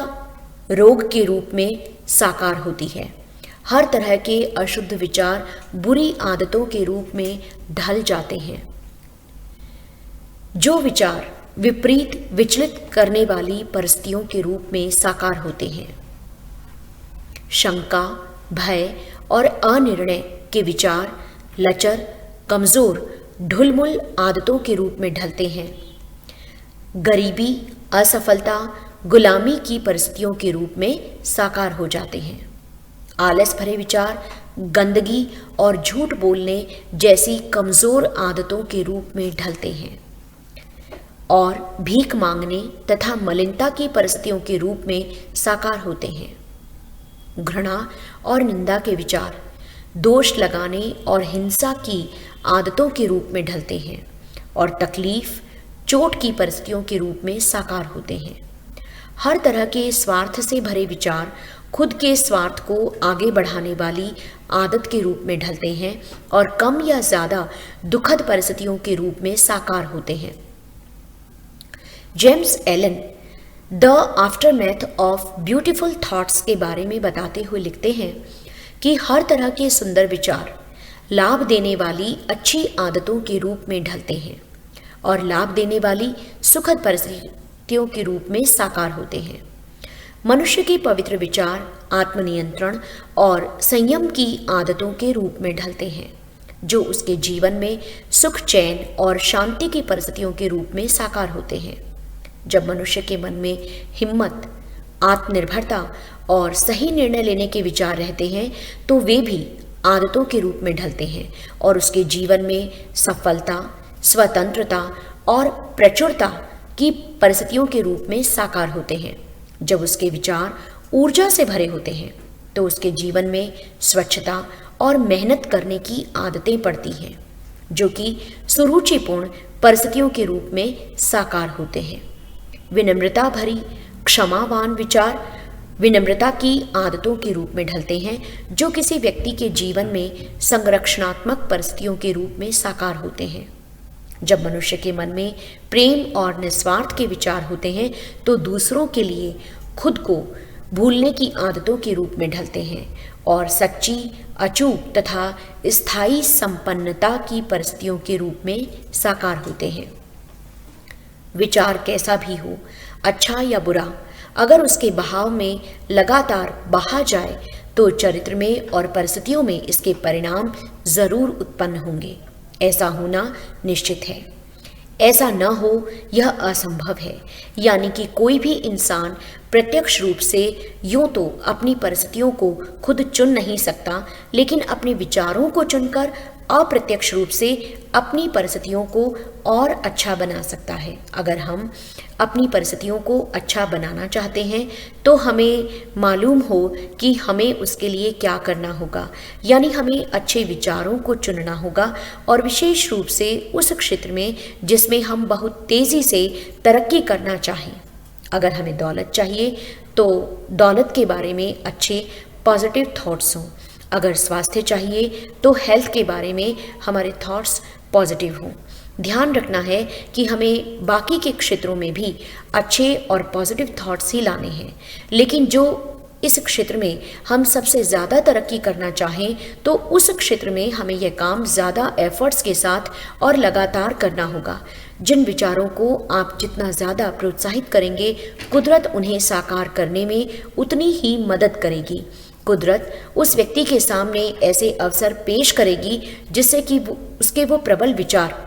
रोग के रूप में साकार होती है। हर तरह के अशुद्ध विचार बुरी आदतों के रूप में ढल जाते हैं। जो विचार विपरीत विचलित करने वाली परिस्थितियों के रूप में साकार होते हैं। शंका, भय और अनिर्णय के विचार लचर, कमजोर, ढुलमुल आदतों के रूप में ढलते हैं। गरीबी, असफलता, गुलामी की परिस्थितियों के रूप में साकार हो जाते हैं। आलस भरे विचार गंदगी और झूठ बोलने जैसी कमजोर आदतों के रूप में ढलते हैं, और भीख मांगने तथा मलिनता की परिस्थितियों के रूप में साकार होते हैं। घृणा और निंदा के विचार दोष लगाने और हिंसा की आदतों के रूप में ढलते हैं, और तकलीफ, चोट की परिस्थितियों के रूप में साकार होते हैं। हर तरह के स्वार्थ से भरे विचार खुद के स्वार्थ को आगे बढ़ाने वाली आदत के रूप में ढलते हैं, और कम या ज़्यादा दुखद परिस्थितियों के रूप में साकार होते हैं। James Allen the aftermath of beautiful thoughts के बारे में बताते हुए लिखते हैं कि हर तरह के सुंदर विचार लाभ देने वाली अच्छी आदतों के रूप में ढलते हैं, और लाभ देने वाली सुखद परिस्थितियों के रूप में साकार होते हैं। मनुष्य के पवित्र विचार आत्मनियंत्रण और संयम की आदतों के रूप में ढलते हैं, जो उसके जीवन में सुख, चैन और शांति की परिस्थितियों के रूप में साकार होते हैं। जब मनुष्य के मन में हिम्मत, आत्मनिर्भरता और सही निर्णय लेने के विचार रहते हैं तो वे भी आदतों के रूप में ढलते हैं, और उसके जीवन में सफलता, स्वतंत्रता और प्रचुरता की परिस्थितियों के रूप में साकार होते हैं। जब उसके विचार ऊर्जा से भरे होते हैं तो उसके जीवन में स्वच्छता और मेहनत करने की आदतें पड़ती हैं, जो कि सुरुचिपूर्ण परिस्थितियों के रूप में साकार होते हैं। विनम्रता भरी, क्षमावान विचार विनम्रता की आदतों के रूप में ढलते हैं, जो किसी व्यक्ति के जीवन में संरक्षणात्मक परिस्थितियों के रूप में साकार होते हैं। जब मनुष्य के मन में प्रेम और निस्वार्थ के विचार होते हैं तो दूसरों के लिए खुद को भूलने की आदतों के रूप में ढलते हैं, और सच्ची, अचूक तथा स्थायी संपन्नता की परिस्थितियों के रूप में साकार होते हैं। विचार कैसा भी हो, अच्छा या बुरा, अगर उसके बहाव में लगातार बहा जाए तो चरित्र में और परिस्थितियों में इसके परिणाम जरूर उत्पन्न होंगे। ऐसा होना निश्चित है। ऐसा न हो यह असंभव है, यानी कि कोई भी इंसान प्रत्यक्ष रूप से यूं तो अपनी परिस्थितियों को खुद चुन नहीं सकता, लेकिन अपने विचारों को चुनकर अप्रत्यक्ष रूप से अपनी परिस्थितियों को और अच्छा बना सकता है। अगर हम अपनी परिस्थितियों को अच्छा बनाना चाहते हैं तो हमें मालूम हो कि हमें उसके लिए क्या करना होगा, यानी हमें अच्छे विचारों को चुनना होगा और विशेष रूप से उस क्षेत्र में जिसमें हम बहुत तेज़ी से तरक्की करना चाहें। अगर हमें दौलत चाहिए तो दौलत के बारे में अच्छे पॉजिटिव थॉट्स हों। अगर स्वास्थ्य चाहिए तो हेल्थ के बारे में हमारे थॉट्स पॉजिटिव हों। ध्यान रखना है कि हमें बाकी के क्षेत्रों में भी अच्छे और पॉजिटिव थॉट्स ही लाने हैं, लेकिन जो इस क्षेत्र में हम सबसे ज़्यादा तरक्की करना चाहें तो उस क्षेत्र में हमें यह काम ज़्यादा एफर्ट्स के साथ और लगातार करना होगा। जिन विचारों को आप जितना ज़्यादा प्रोत्साहित करेंगे, कुदरत उन्हें साकार करने में उतनी ही मदद करेगी। कुदरत उस व्यक्ति के सामने ऐसे अवसर पेश करेगी जिससे कि उसके वो प्रबल विचार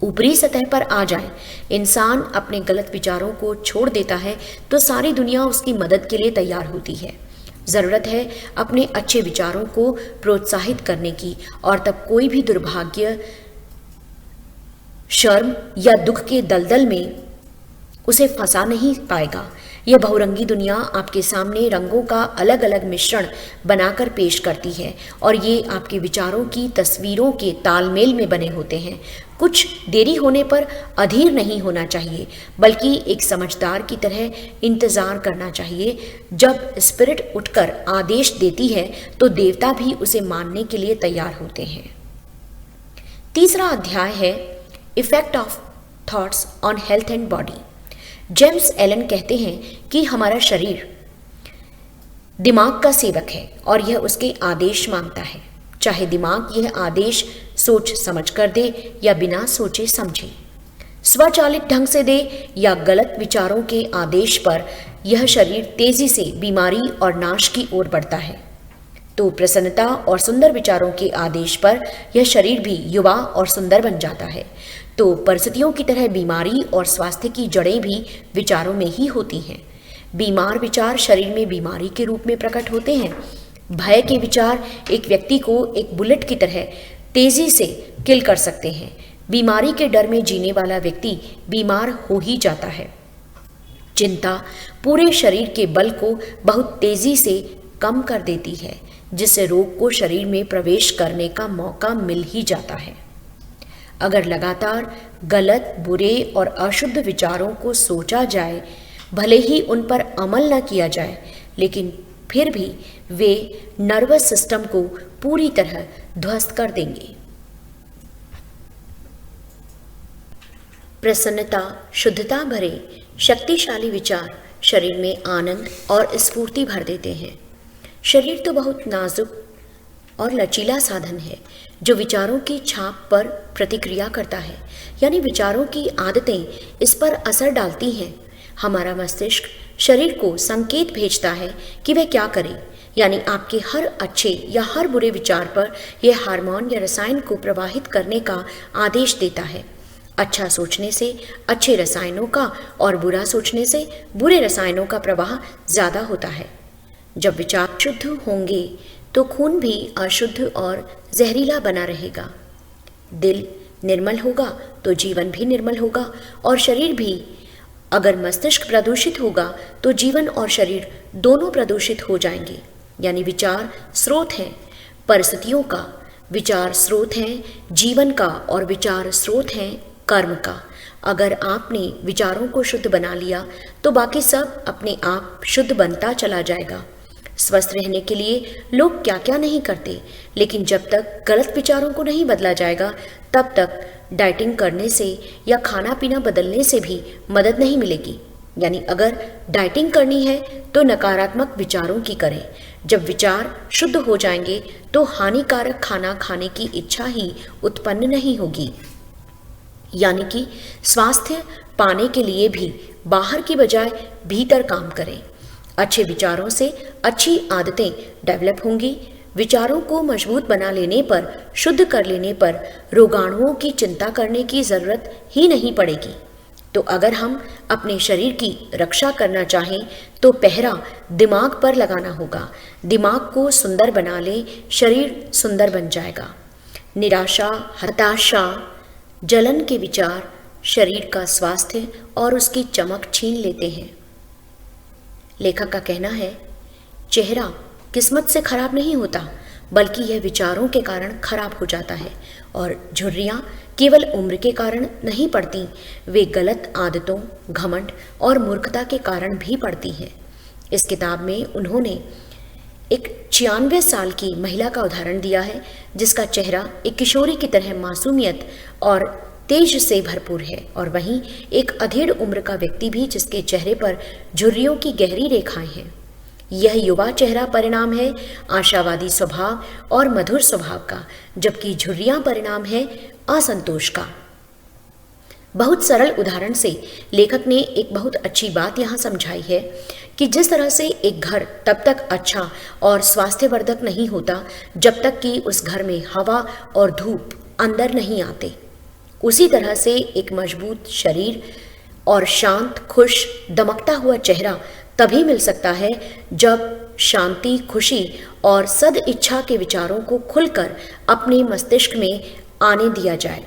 ऊपरी सतह पर आ जाए। इंसान अपने गलत विचारों को छोड़ देता है तो सारी दुनिया उसकी मदद के लिए तैयार होती है। ज़रूरत है अपने अच्छे विचारों को प्रोत्साहित करने की, और तब कोई भी दुर्भाग्य, शर्म या दुख के दलदल में उसे फंसा नहीं पाएगा। यह बहुरंगी दुनिया आपके सामने रंगों का अलग अलग मिश्रण बनाकर पेश करती है और ये आपके विचारों की तस्वीरों के तालमेल में बने होते हैं। कुछ देरी होने पर अधीर नहीं होना चाहिए, बल्कि एक समझदार की तरह इंतज़ार करना चाहिए। जब स्पिरिट उठकर आदेश देती है तो देवता भी उसे मानने के लिए तैयार होते हैं। तीसरा अध्याय है effect of thoughts on health and body. James Allen कहते हैं कि हमारा शरीर दिमाग का सेवक है और यह उसके आदेश मानता है, चाहे दिमाग यह आदेश सोच समझ कर दे या बिना सोचे समझे, स्वचालित ढंग से दे या गलत विचारों के आदेश पर यह शरीर तेजी से बीमारी और नाश की ओर बढ़ता है। तो प्रसन्नता और सुंदर विचारों के आदेश पर यह शरीर भी युवा और सुंदर बन जाता है। तो परिस्थितियों की तरह बीमारी और स्वास्थ्य की जड़ें भी विचारों में ही होती हैं। बीमार विचार शरीर में बीमारी के रूप में प्रकट होते हैं। भय के विचार एक व्यक्ति को एक बुलेट की तरह तेजी से किल कर सकते हैं। बीमारी के डर में जीने वाला व्यक्ति बीमार हो ही जाता है। चिंता पूरे शरीर के बल को बहुत तेजी से कम कर देती है, जिससे रोग को शरीर में प्रवेश करने का मौका मिल ही जाता है। अगर लगातार गलत, बुरे और अशुद्ध विचारों को सोचा जाए, भले ही उन पर अमल न किया जाए, लेकिन फिर भी वे नर्वस सिस्टम को पूरी तरह ध्वस्त कर देंगे। प्रसन्नता, शुद्धता भरे शक्तिशाली विचार शरीर में आनंद और स्फूर्ति भर देते हैं। शरीर तो बहुत नाजुक और लचीला साधन है जो विचारों की छाप पर प्रतिक्रिया करता है, यानी विचारों की आदतें इस पर असर डालती हैं। हमारा मस्तिष्क शरीर को संकेत भेजता है कि वह क्या करे, यानी आपके हर अच्छे या हर बुरे विचार पर यह हार्मोन या रसायन को प्रवाहित करने का आदेश देता है। अच्छा सोचने से अच्छे रसायनों का और बुरा सोचने से बुरे रसायनों का प्रवाह ज़्यादा होता है। जब विचार शुद्ध होंगे तो खून भी अशुद्ध और जहरीला बना रहेगा। दिल निर्मल होगा तो जीवन भी निर्मल होगा और शरीर भी। अगर मस्तिष्क प्रदूषित होगा तो जीवन और शरीर दोनों प्रदूषित हो जाएंगे। यानी विचार स्रोत हैं परिस्थितियों का, विचार स्रोत हैं जीवन का और विचार स्रोत हैं कर्म का। अगर आपने विचारों को शुद्ध बना लिया तो बाकी सब अपने आप शुद्ध बनता चला जाएगा। स्वस्थ रहने के लिए लोग क्या क्या नहीं करते, लेकिन जब तक गलत विचारों को नहीं बदला जाएगा तब तक डाइटिंग करने से या खाना पीना बदलने से भी मदद नहीं मिलेगी। यानी अगर डाइटिंग करनी है तो नकारात्मक विचारों की करें। जब विचार शुद्ध हो जाएंगे तो हानिकारक खाना खाने की इच्छा ही उत्पन्न नहीं होगी। यानी कि स्वास्थ्य पाने के लिए भी बाहर की बजाय भीतर काम करें। अच्छे विचारों से अच्छी आदतें डेवलप होंगी। विचारों को मजबूत बना लेने पर, शुद्ध कर लेने पर रोगाणुओं की चिंता करने की ज़रूरत ही नहीं पड़ेगी। तो अगर हम अपने शरीर की रक्षा करना चाहें तो पहरा दिमाग पर लगाना होगा। दिमाग को सुंदर बना लें, शरीर सुंदर बन जाएगा। निराशा, हताशा, जलन के विचार शरीर का स्वास्थ्य और उसकी चमक छीन लेते हैं। लेखक का कहना है, चेहरा किस्मत से खराब नहीं होता, बल्कि यह विचारों के कारण खराब हो जाता है। और झुर्रियाँ केवल उम्र के कारण नहीं पड़ती, वे गलत आदतों, घमंड और मूर्खता के कारण भी पड़ती हैं। इस किताब में उन्होंने एक 96 साल की महिला का उदाहरण दिया है, जिसका चेहरा एक किशोरी की तरह मासूमियत और तेज से भरपूर है, और वहीं एक अधेड़ उम्र का व्यक्ति भी जिसके चेहरे पर झुर्रियों की गहरी रेखाएं हैं। यह युवा चेहरा परिणाम है आशावादी स्वभाव और मधुर स्वभाव का, जबकि झुर्रियां परिणाम है असंतोष का। बहुत सरल उदाहरण से लेखक ने एक बहुत अच्छी बात यहाँ समझाई है कि जिस तरह से एक घर तब तक अच्छा और स्वास्थ्यवर्धक नहीं होता जब तक कि उस घर में हवा और धूप अंदर नहीं आते, उसी तरह से एक मजबूत शरीर और शांत, खुश, दमकता हुआ चेहरा तभी मिल सकता है जब शांति, खुशी और सद इच्छा के विचारों को खुलकर अपने मस्तिष्क में आने दिया जाए।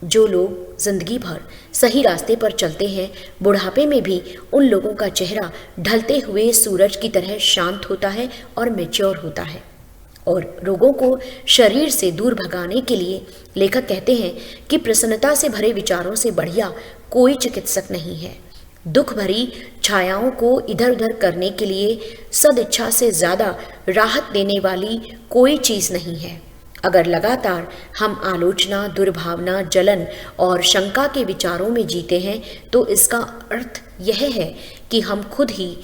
जो लोग जिंदगी भर सही रास्ते पर चलते हैं, बुढ़ापे में भी उन लोगों का चेहरा ढलते हुए सूरज की तरह शांत होता है और मैच्योर होता है। और रोगों को शरीर से दूर भगाने के लिए लेखक कहते हैं कि प्रसन्नता से भरे विचारों से बढ़िया कोई चिकित्सक नहीं है। दुख भरी छायाओं को इधर उधर करने के लिए सदिच्छा से ज़्यादा राहत देने वाली कोई चीज़ नहीं है। अगर लगातार हम आलोचना, दुर्भावना, जलन और शंका के विचारों में जीते हैं, तो इसका अर्थ यह है कि हम खुद ही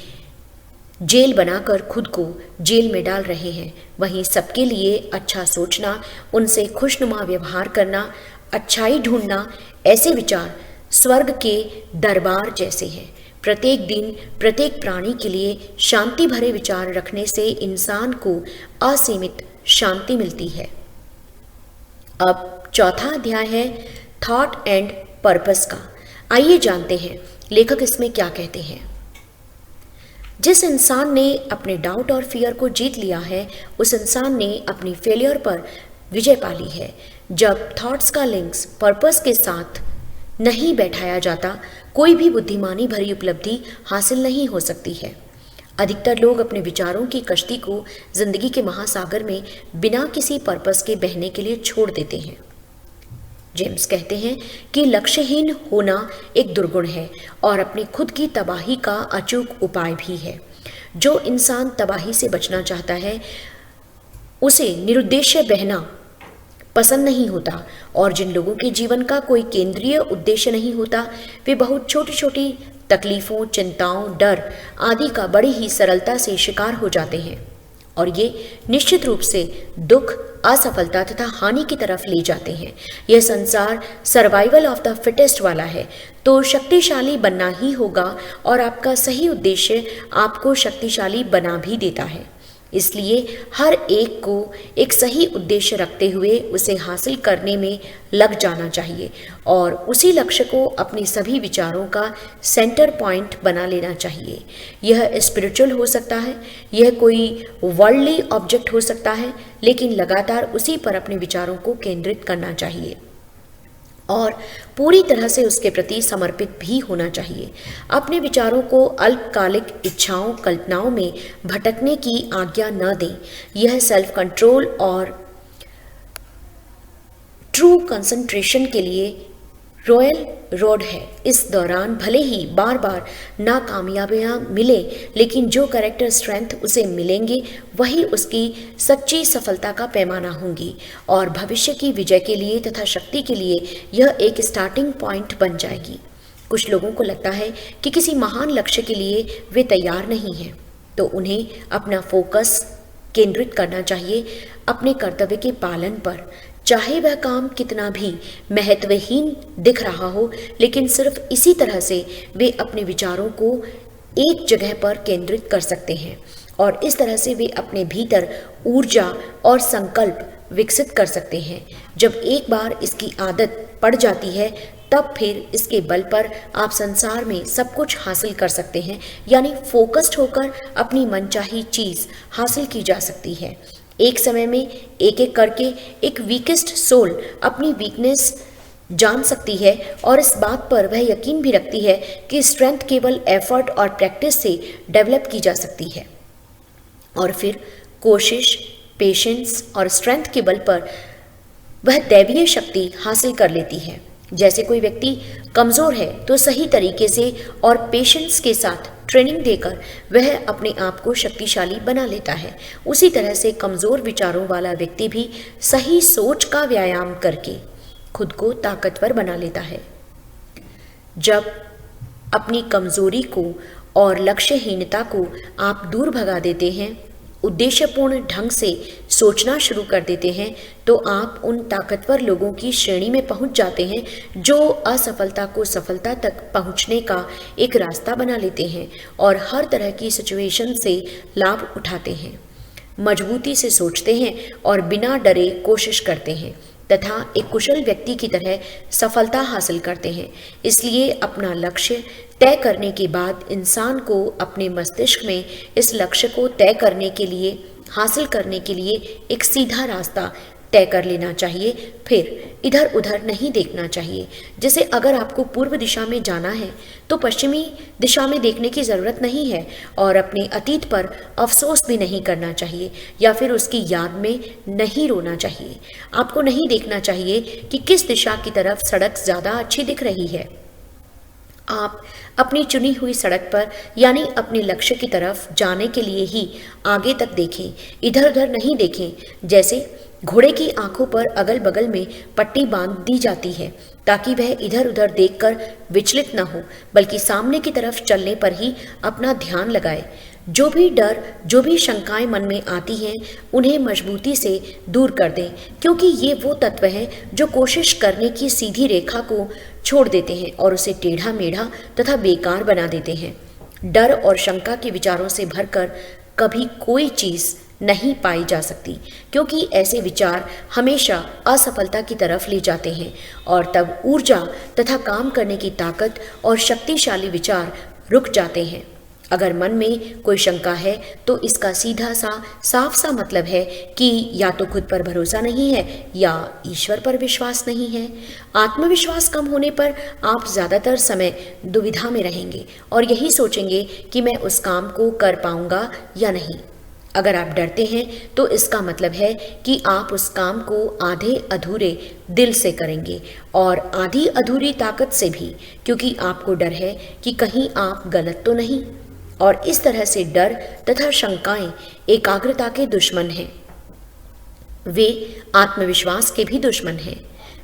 जेल बनाकर खुद को जेल में डाल रहे हैं। वहीं सबके लिए अच्छा सोचना, उनसे खुशनुमा व्यवहार करना, अच्छाई ढूंढना, ऐसे विचार स्वर्ग के दरबार जैसे हैं। प्रत्येक दिन प्रत्येक प्राणी के लिए शांति भरे विचार रखने से इंसान को असीमित शांति मिलती है। अब चौथा अध्याय है थॉट एंड पर्पस का। आइए जानते हैं लेखक इसमें क्या कहते हैं। जिस इंसान ने अपने डाउट और फियर को जीत लिया है, उस इंसान ने अपनी फेलियर पर विजय पा ली है। जब थॉट्स का लिंक्स पर्पस के साथ नहीं बैठाया जाता, कोई भी बुद्धिमानी भरी उपलब्धि हासिल नहीं हो सकती है। अधिकतर लोग अपने विचारों की कश्ती को जिंदगी के महासागर में बिना किसी पर्पस के बहने के लिए छोड़ देते हैं। जेम्स कहते हैं कि लक्ष्यहीन होना एक दुर्गुण है और अपनी खुद की तबाही का अचूक उपाय भी है। जो इंसान तबाही से बचना चाहता है, उसे निरुद्देश्य बहना पसंद नहीं होता, और जिन लोगों के जीवन का कोई केंद्रीय उद्देश्य नहीं होता, वे बहुत छोटी छोटी तकलीफों, चिंताओं, डर आदि का बड़ी ही सरलता से शिकार हो जाते हैं, और ये निश्चित रूप से दुख, असफलता तथा हानि की तरफ ले जाते हैं। यह संसार सर्वाइवल ऑफ द फिटेस्ट वाला है, तो शक्तिशाली बनना ही होगा, और आपका सही उद्देश्य आपको शक्तिशाली बना भी देता है। इसलिए हर एक को एक सही उद्देश्य रखते हुए उसे हासिल करने में लग जाना चाहिए, और उसी लक्ष्य को अपने सभी विचारों का सेंटर पॉइंट बना लेना चाहिए। यह स्पिरिचुअल हो सकता है, यह कोई वर्ल्डली ऑब्जेक्ट हो सकता है, लेकिन लगातार उसी पर अपने विचारों को केंद्रित करना चाहिए और पूरी तरह से उसके प्रति समर्पित भी होना चाहिए। अपने विचारों को अल्पकालिक इच्छाओं, कल्पनाओं में भटकने की आज्ञा न दें। यह सेल्फ कंट्रोल और ट्रू कंसंट्रेशन के लिए रॉयल रोड है। इस दौरान भले ही बार बार नाकामयाबियां मिले, लेकिन जो कैरेक्टर स्ट्रेंथ उसे मिलेंगे वही उसकी सच्ची सफलता का पैमाना होंगी, और भविष्य की विजय के लिए तथा शक्ति के लिए यह एक स्टार्टिंग पॉइंट बन जाएगी। कुछ लोगों को लगता है कि किसी महान लक्ष्य के लिए वे तैयार नहीं हैं, तो उन्हें अपना फोकस केंद्रित करना चाहिए अपने कर्तव्य के पालन पर। चाहे वह काम कितना भी महत्वहीन दिख रहा हो, लेकिन सिर्फ इसी तरह से वे अपने विचारों को एक जगह पर केंद्रित कर सकते हैं, और इस तरह से वे अपने भीतर ऊर्जा और संकल्प विकसित कर सकते हैं। जब एक बार इसकी आदत पड़ जाती है, तब फिर इसके बल पर आप संसार में सब कुछ हासिल कर सकते हैं, यानी फोकस्ड होकर अपनी मनचाही चीज़ हासिल की जा सकती है। एक समय में एक एक करके एक वीकेस्ट सोल अपनी वीकनेस जान सकती है और इस बात पर वह यकीन भी रखती है कि स्ट्रेंथ केवल एफर्ट और प्रैक्टिस से डेवलप की जा सकती है। और फिर कोशिश, पेशेंस और स्ट्रेंथ के बल पर वह दैवीय शक्ति हासिल कर लेती है। जैसे कोई व्यक्ति कमज़ोर है तो सही तरीके से और पेशेंस के साथ ट्रेनिंग देकर वह अपने आप को शक्तिशाली बना लेता है, उसी तरह से कमज़ोर विचारों वाला व्यक्ति भी सही सोच का व्यायाम करके खुद को ताकतवर बना लेता है। जब अपनी कमज़ोरी को और लक्ष्यहीनता को आप दूर भगा देते हैं, उद्देश्यपूर्ण ढंग से सोचना शुरू कर देते हैं, तो आप उन ताकतवर लोगों की श्रेणी में पहुंच जाते हैं जो असफलता को सफलता तक पहुंचने का एक रास्ता बना लेते हैं और हर तरह की सिचुएशन से लाभ उठाते हैं, मजबूती से सोचते हैं और बिना डरे कोशिश करते हैं तथा एक कुशल व्यक्ति की तरह सफलता हासिल करते हैं। इसलिए अपना लक्ष्य तय करने के बाद इंसान को अपने मस्तिष्क में इस लक्ष्य को तय करने के लिए, हासिल करने के लिए एक सीधा रास्ता तय कर लेना चाहिए, फिर इधर उधर नहीं देखना चाहिए। जैसे अगर आपको पूर्व दिशा में जाना है तो पश्चिमी दिशा में देखने की ज़रूरत नहीं है और अपने अतीत पर अफसोस भी नहीं करना चाहिए या फिर उसकी याद में नहीं रोना चाहिए। आपको नहीं देखना चाहिए कि किस दिशा की तरफ सड़क ज़्यादा अच्छी दिख रही है। आप अपनी चुनी हुई सड़क पर यानी अपने लक्ष्य की तरफ जाने के लिए ही आगे तक देखें, इधर उधर नहीं देखें। जैसे घोड़े की आंखों पर अगल बगल में पट्टी बांध दी जाती है ताकि वह इधर उधर देखकर विचलित न हो, बल्कि सामने की तरफ चलने पर ही अपना ध्यान लगाए। जो भी डर, जो भी शंकाएं मन में आती हैं, उन्हें मजबूती से दूर कर दें, क्योंकि ये वो तत्व हैं जो कोशिश करने की सीधी रेखा को छोड़ देते हैं और उसे टेढ़ा मेढ़ा तथा बेकार बना देते हैं। डर और शंका के विचारों से भरकर कभी कोई चीज़ नहीं पाई जा सकती, क्योंकि ऐसे विचार हमेशा असफलता की तरफ ले जाते हैं और तब ऊर्जा तथा काम करने की ताकत और शक्तिशाली विचार रुक जाते हैं। अगर मन में कोई शंका है तो इसका सीधा सा साफ सा मतलब है कि या तो खुद पर भरोसा नहीं है या ईश्वर पर विश्वास नहीं है। आत्मविश्वास कम होने पर आप ज़्यादातर समय दुविधा में रहेंगे और यही सोचेंगे कि मैं उस काम को कर पाऊंगा या नहीं। अगर आप डरते हैं तो इसका मतलब है कि आप उस काम को आधे अधूरे दिल से करेंगे और आधी अधूरी ताकत से भी, क्योंकि आपको डर है कि कहीं आप गलत तो नहीं। और इस तरह से डर तथा शंकाएं एकाग्रता के दुश्मन हैं, वे आत्मविश्वास के भी दुश्मन हैं।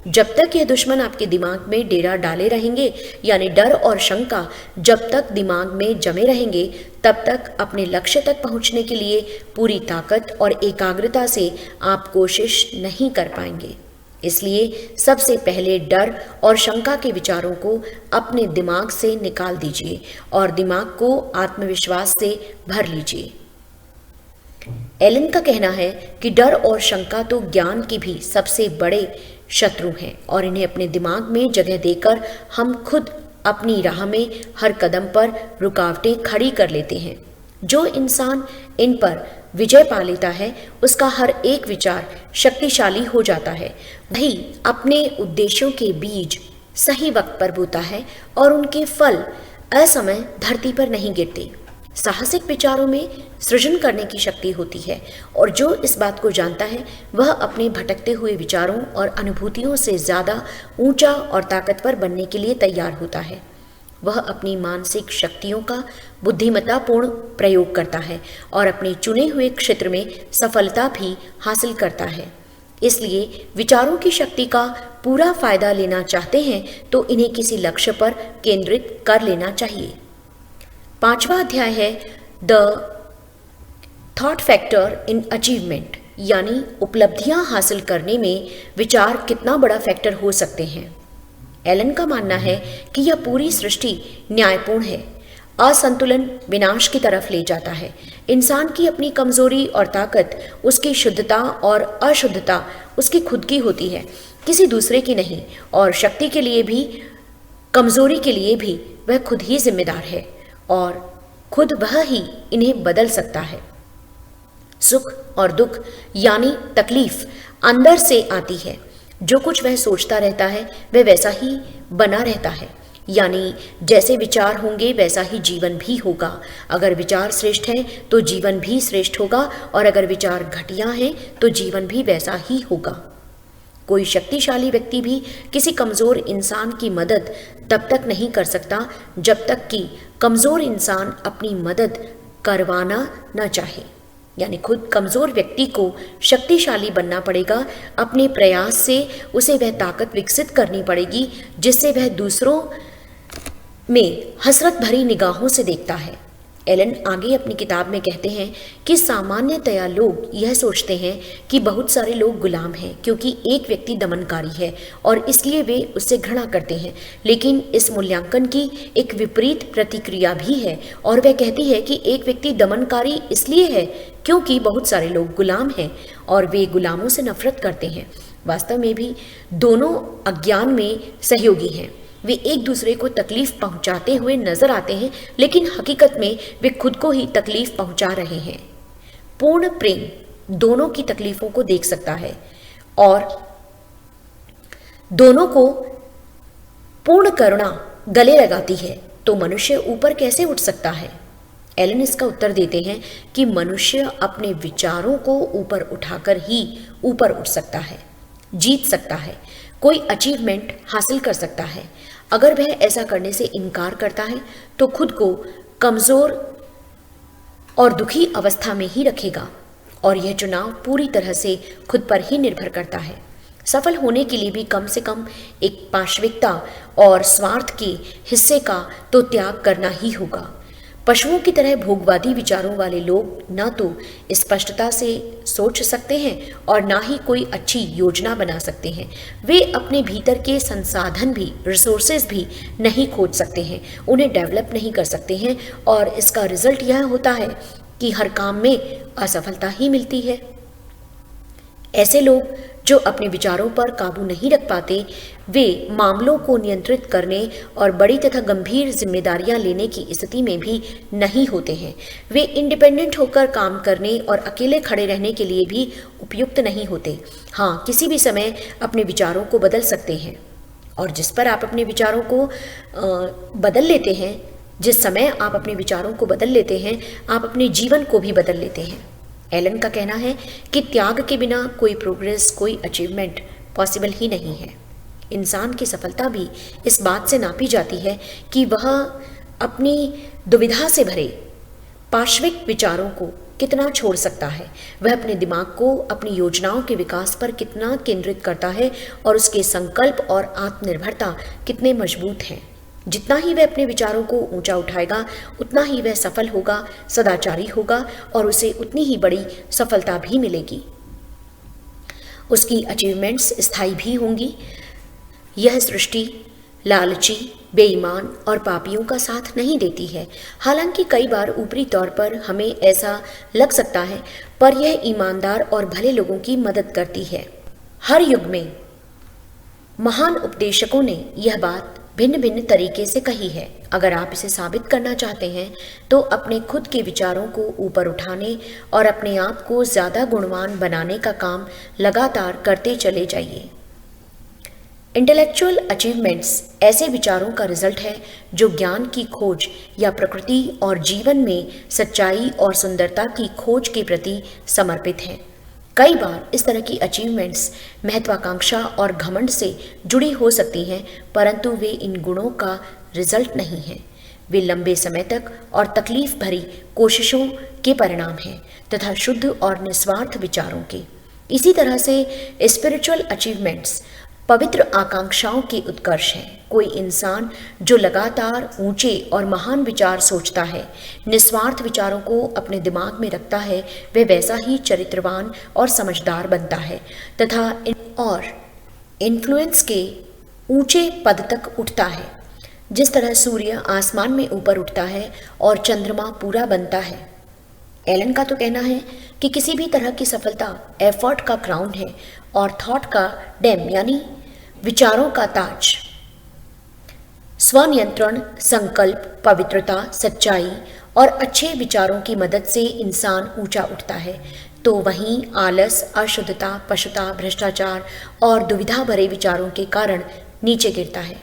जब तक यह दुश्मन आपके दिमाग में डेरा डाले रहेंगे, यानी डर और शंका जब तक दिमाग में जमे रहेंगे, तब तक अपने लक्ष्य तक पहुंचने के लिए पूरी ताकत और एकाग्रता से आप कोशिश नहीं कर पाएंगे। इसलिए सबसे पहले डर और शंका के विचारों को अपने दिमाग से निकाल दीजिए और दिमाग को आत्मविश्वास से भर लीजिए। एलन का कहना है कि डर और शंका तो ज्ञान के भी सबसे बड़े शत्रु हैं और इन्हें अपने दिमाग में जगह देकर हम खुद अपनी राह में हर कदम पर रुकावटें खड़ी कर लेते हैं। जो इंसान इन पर विजय पा लेता है, उसका हर एक विचार शक्तिशाली हो जाता है। वही अपने उद्देश्यों के बीज सही वक्त पर बोता है और उनके फल असमय धरती पर नहीं गिरते। साहसिक विचारों में सृजन करने की शक्ति होती है और जो इस बात को जानता है वह अपने भटकते हुए विचारों और अनुभूतियों से ज़्यादा ऊंचा और ताकतवर बनने के लिए तैयार होता है। वह अपनी मानसिक शक्तियों का बुद्धिमत्तापूर्ण प्रयोग करता है और अपने चुने हुए क्षेत्र में सफलता भी हासिल करता है। इसलिए विचारों की शक्ति का पूरा फायदा लेना चाहते हैं तो इन्हें किसी लक्ष्य पर केंद्रित कर लेना चाहिए। 5वां अध्याय है the thought factor in achievement, यानी उपलब्धियां हासिल करने में विचार कितना बड़ा फैक्टर हो सकते हैं। एलन का मानना है कि यह पूरी सृष्टि न्यायपूर्ण है। असंतुलन विनाश की तरफ ले जाता है। इंसान की अपनी कमजोरी और ताकत, उसकी शुद्धता और अशुद्धता उसकी खुद की होती है, किसी दूसरे की नहीं। और शक्ति के लिए भी, कमजोरी के लिए भी वह खुद ही जिम्मेदार है और खुद वह ही इन्हें बदल सकता है। सुख और दुख यानी तकलीफ अंदर से आती है। जो कुछ वह सोचता रहता है वह वैसा ही बना रहता है, यानी जैसे विचार होंगे वैसा ही जीवन भी होगा। अगर विचार श्रेष्ठ है तो जीवन भी श्रेष्ठ होगा, और अगर विचार घटिया है तो जीवन भी वैसा ही होगा। कोई शक्तिशाली व्यक्ति भी किसी कमज़ोर इंसान की मदद तब तक नहीं कर सकता जब तक कि कमज़ोर इंसान अपनी मदद करवाना न चाहे। यानी खुद कमज़ोर व्यक्ति को शक्तिशाली बनना पड़ेगा। अपने प्रयास से उसे वह ताकत विकसित करनी पड़ेगी जिससे वह दूसरों में हसरत भरी निगाहों से देखता है। एलन आगे अपनी किताब में कहते हैं कि सामान्यतया लोग यह सोचते हैं कि बहुत सारे लोग गुलाम हैं क्योंकि एक व्यक्ति दमनकारी है और इसलिए वे उससे घृणा करते हैं। लेकिन इस मूल्यांकन की एक विपरीत प्रतिक्रिया भी है, और वह कहती है कि एक व्यक्ति दमनकारी इसलिए है क्योंकि बहुत सारे लोग गुलाम हैं और वे गुलामों से नफरत करते हैं। वास्तव में भी दोनों अज्ञान में सहयोगी हैं। वे एक दूसरे को तकलीफ पहुंचाते हुए नजर आते हैं, लेकिन हकीकत में वे खुद को ही तकलीफ पहुंचा रहे हैं। पूर्ण प्रेम दोनों की तकलीफों को देख सकता है और दोनों को पूर्ण करुणा गले लगाती है, तो मनुष्य ऊपर कैसे उठ सकता है? एलन इसका उत्तर देते हैं कि मनुष्य अपने विचारों को ऊपर उठाकर ही ऊपर उठ सकता है, जीत सकता है, कोई अचीवमेंट हासिल कर सकता है। अगर वह ऐसा करने से इनकार करता है तो खुद को कमज़ोर और दुखी अवस्था में ही रखेगा, और यह चुनाव पूरी तरह से खुद पर ही निर्भर करता है। सफल होने के लिए भी कम से कम एक पाशविकता और स्वार्थ के हिस्से का तो त्याग करना ही होगा। पशुओं की तरह भोगवादी विचारों वाले लोग न तो स्पष्टता से सोच सकते हैं और ना ही कोई अच्छी योजना बना सकते हैं। वे अपने भीतर के संसाधन भी, रिसोर्सेज भी नहीं खोज सकते हैं, उन्हें डेवलप नहीं कर सकते हैं, और इसका रिजल्ट यह होता है कि हर काम में असफलता ही मिलती है। ऐसे लोग जो अपने विचारों पर काबू नहीं रख पाते, वे मामलों को नियंत्रित करने और बड़ी तथा गंभीर जिम्मेदारियां लेने की स्थिति में भी नहीं होते हैं। वे इंडिपेंडेंट होकर काम करने और अकेले खड़े रहने के लिए भी उपयुक्त नहीं होते। हाँ, किसी भी समय अपने विचारों को बदल सकते हैं, और जिस पर आप अपने विचारों को बदल लेते हैं, जिस समय आप अपने विचारों को बदल लेते हैं, आप अपने जीवन को भी बदल लेते हैं। एलन का कहना है कि त्याग के बिना कोई प्रोग्रेस, कोई अचीवमेंट पॉसिबल ही नहीं है। इंसान की सफलता भी इस बात से नापी जाती है कि वह अपनी दुविधा से भरे पार्श्विक विचारों को कितना छोड़ सकता है, वह अपने दिमाग को अपनी योजनाओं के विकास पर कितना केंद्रित करता है, और उसके संकल्प और आत्मनिर्भरता कितने मजबूत हैं। जितना ही वह अपने विचारों को ऊंचा उठाएगा उतना ही वह सफल होगा, सदाचारी होगा, और उसे उतनी ही बड़ी सफलता भी मिलेगी। उसकी अचीवमेंट्स स्थायी भी होंगी। यह सृष्टि लालची, बेईमान और पापियों का साथ नहीं देती है। हालांकि कई बार ऊपरी तौर पर हमें ऐसा लग सकता है, पर यह ईमानदार और भले लोगों की मदद करती है। हर युग में महान उपदेशकों ने यह बात भिन्न भिन्न तरीके से कही है। अगर आप इसे साबित करना चाहते हैं तो अपने खुद के विचारों को ऊपर उठाने और अपने आप को ज़्यादा गुणवान बनाने का काम लगातार करते चले जाइए। इंटेलेक्चुअल अचीवमेंट्स ऐसे विचारों का रिजल्ट है जो ज्ञान की खोज या प्रकृति और जीवन में सच्चाई और सुंदरता की खोज के प्रति समर्पित हैं। कई बार इस तरह की अचीवमेंट्स महत्वाकांक्षा और घमंड से जुड़ी हो सकती हैं, परंतु वे इन गुणों का रिजल्ट नहीं हैं। वे लंबे समय तक और तकलीफ भरी कोशिशों के परिणाम हैं तथा शुद्ध और निस्वार्थ विचारों के। इसी तरह से स्पिरिचुअल अचीवमेंट्स पवित्र आकांक्षाओं के उत्कर्ष हैं। कोई इंसान जो लगातार ऊंचे और महान विचार सोचता है, निस्वार्थ विचारों को अपने दिमाग में रखता है, वह वैसा ही चरित्रवान और समझदार बनता है तथा इन्फ्लुएंस के ऊंचे पद तक उठता है। जिस तरह सूर्य आसमान में ऊपर उठता है और चंद्रमा पूरा बनता है। एलन का तो कहना है कि किसी भी तरह की सफलता एफर्ट का क्राउन है और थॉट का डैम यानी विचारों का ताज। स्वनियंत्रण, संकल्प, पवित्रता, सच्चाई और अच्छे विचारों की मदद से इंसान ऊंचा उठता है। तो वहीं आलस, अशुद्धता, पशुता, भ्रष्टाचार और दुविधा भरे विचारों के कारण नीचे गिरता है।